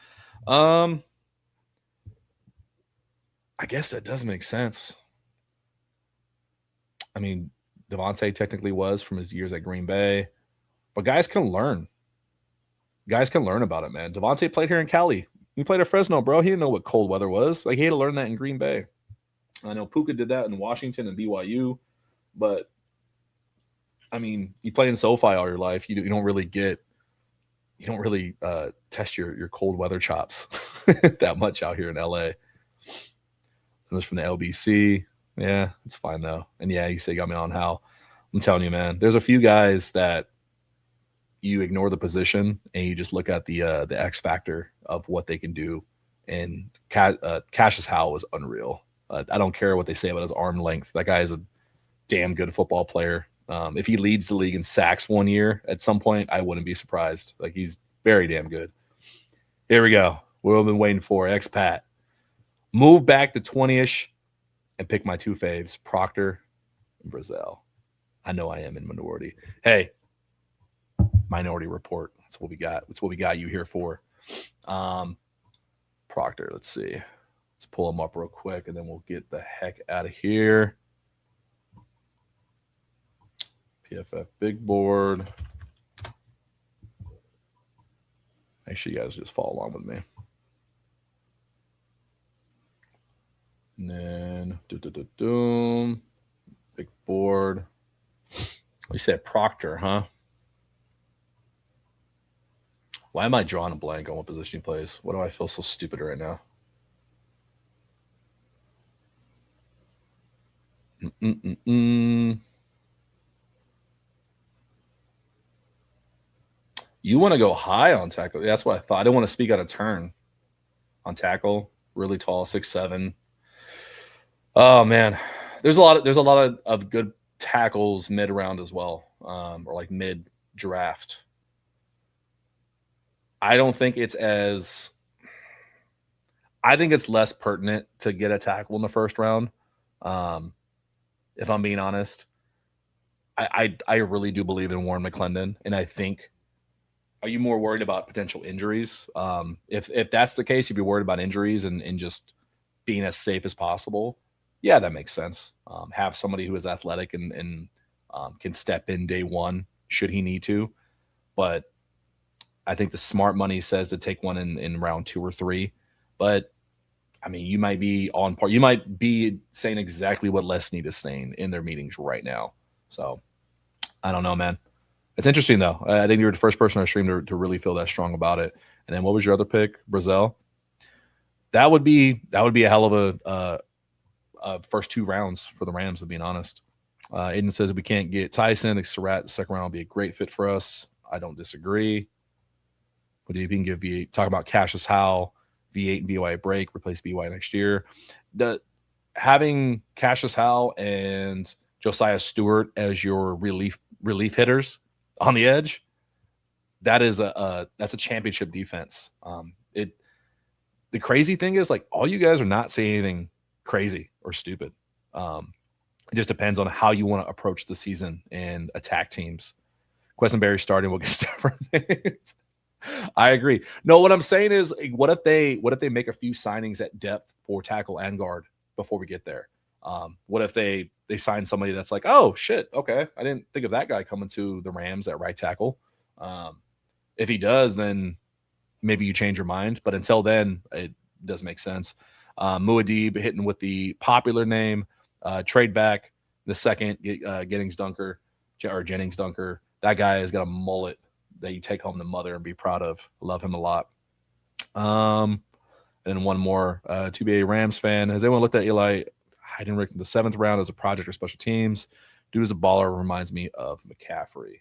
I guess that does make sense. I mean, Devontae technically was from his years at Green Bay, but guys can learn. Guys can learn about it, man. Devontae played here in Cali. He played at Fresno, bro. He didn't know what cold weather was. Like, he had to learn that in Green Bay. I know Puka did that in Washington and BYU, but I mean, you play in SoFi all your life. You don't really test your cold weather chops that much out here in LA. It was from the LBC. Yeah, it's fine though. And yeah, you say you got me on Hal. I'm telling you, man, there's a few guys that you ignore the position and you just look at the X factor of what they can do. And Cassius Howell was unreal. I don't care what they say about his arm length. That guy is a damn good football player. If he leads the league in sacks one year at some point, I wouldn't be surprised. Like, he's very damn good. Here we go. We've been waiting for Expat. Move back to 20-ish and pick my 2 faves, Proctor and Brazell. I know I am in minority. Hey, Minority Report. That's what we got. That's what we got you here for. Proctor, let's see. Let's pull them up real quick, and then we'll get the heck out of here. PFF big board. Make sure you guys just follow along with me. And then, big board. You said Proctor, huh? Why am I drawing a blank on what position he plays? Why do I feel so stupid right now? You want to go high on tackle? That's what I thought. I didn't want to speak out of turn on tackle. Really tall, 6'7". Oh man, there's a lot of good tackles mid round as well, or like mid draft. I don't think it's as. I think it's less pertinent to get a tackle in the first round. If I'm being honest, I really do believe in Warren McClendon, and I think. Are you more worried about potential injuries? If that's the case, you'd be worried about injuries and just being as safe as possible. Yeah, that makes sense. Have somebody who is athletic and can step in day one should he need to. But I think the smart money says to take one in round 2 or 3. But I mean, you might be on par. You might be saying exactly what Lesney is saying in their meetings right now. So I don't know, man. It's interesting though. I think you were the first person on our stream to really feel that strong about it. And then what was your other pick, Brazil? That would be a hell of a first 2 rounds for the Rams, to be honest. Aiden says if we can't get Tyson, the second round will be a great fit for us. I don't disagree. But if you can give talk about Cassius Howell, V8 and BY a break, replace BY next year. Having Cassius Howell and Josiah Stewart as your relief hitters on the edge, that's a championship defense. The crazy thing is, like, all you guys are not saying anything crazy or stupid. It just depends on how you want to approach the season and attack teams. Questenberry starting will get Stafford. I agree. No, what I'm saying is, what if they make a few signings at depth for tackle and guard before we get there? What if they sign somebody that's like, oh shit, okay, I didn't think of that guy coming to the Rams at right tackle. If he does, then maybe you change your mind. But until then, it does make sense. Muad'Dib hitting with the popular name. Trade back the second Jennings Dunker. That guy has got a mullet that you take home to mother and be proud of. Love him a lot. And then one more, 2BA Rams fan. Has anyone looked at Eli Heidenreich in the 7th round as a project or special teams? Dude is a baller. Reminds me of McCaffrey.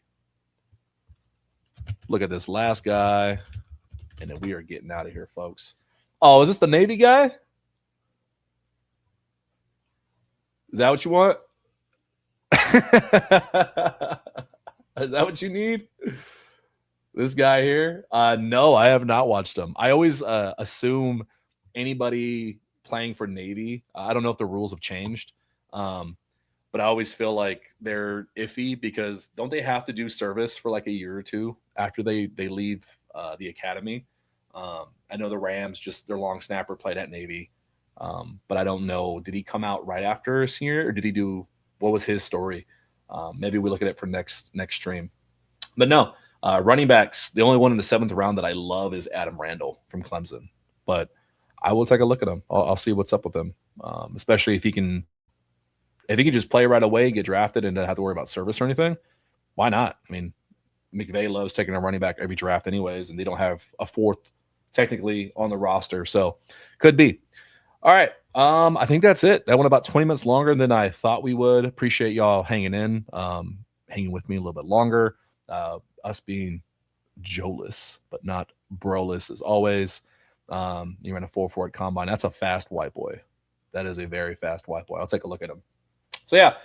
Look at this last guy. And then we are getting out of here, folks. Oh, is this the Navy guy? Is that what you want? Is that what you need? This guy here? No, I have not watched him. I always assume anybody playing for Navy, I don't know if the rules have changed, but I always feel like they're iffy because don't they have to do service for like a year or 2 after they leave the academy? I know the Rams, just their long snapper played at Navy, but I don't know. Did he come out right after a senior, or did he do? What was his story? Maybe we look at it for next stream. But no, running backs. The only one in the 7th round that I love is Adam Randall from Clemson. But I will take a look at him. I'll see what's up with him, especially if he can just play right away, get drafted, and not have to worry about service or anything. Why not? I mean, McVay loves taking a running back every draft anyways, and they don't have a 4th technically on the roster. So could be. All right. I think that's it. That went about 20 minutes longer than I thought we would. Appreciate y'all hanging in, hanging with me a little bit longer. Us being Joeless, but not broless as always. You ran a 4.4 at combine. That's a fast white boy. That is a very fast white boy. I'll take a look at him. So yeah,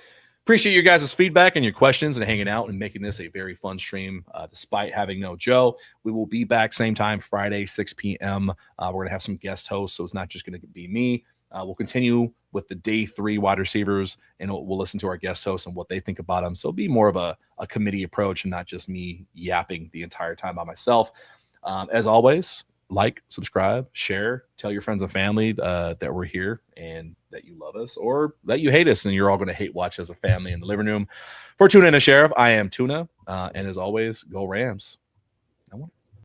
appreciate your guys' feedback and your questions and hanging out and making this a very fun stream. Despite having no Joe, we will be back same time Friday, 6 p.m. We're going to have some guest hosts, so it's not just going to be me. We'll continue with the day 3 wide receivers, and we'll listen to our guest hosts and what they think about them. So it'll be more of a committee approach and not just me yapping the entire time by myself. As always, like, subscribe, share, tell your friends and family that we're here and that you love us, or that you hate us and you're all going to hate watch as a family in the living room. For Tuna and the Sheriff, I am Tuna. And as always, go Rams.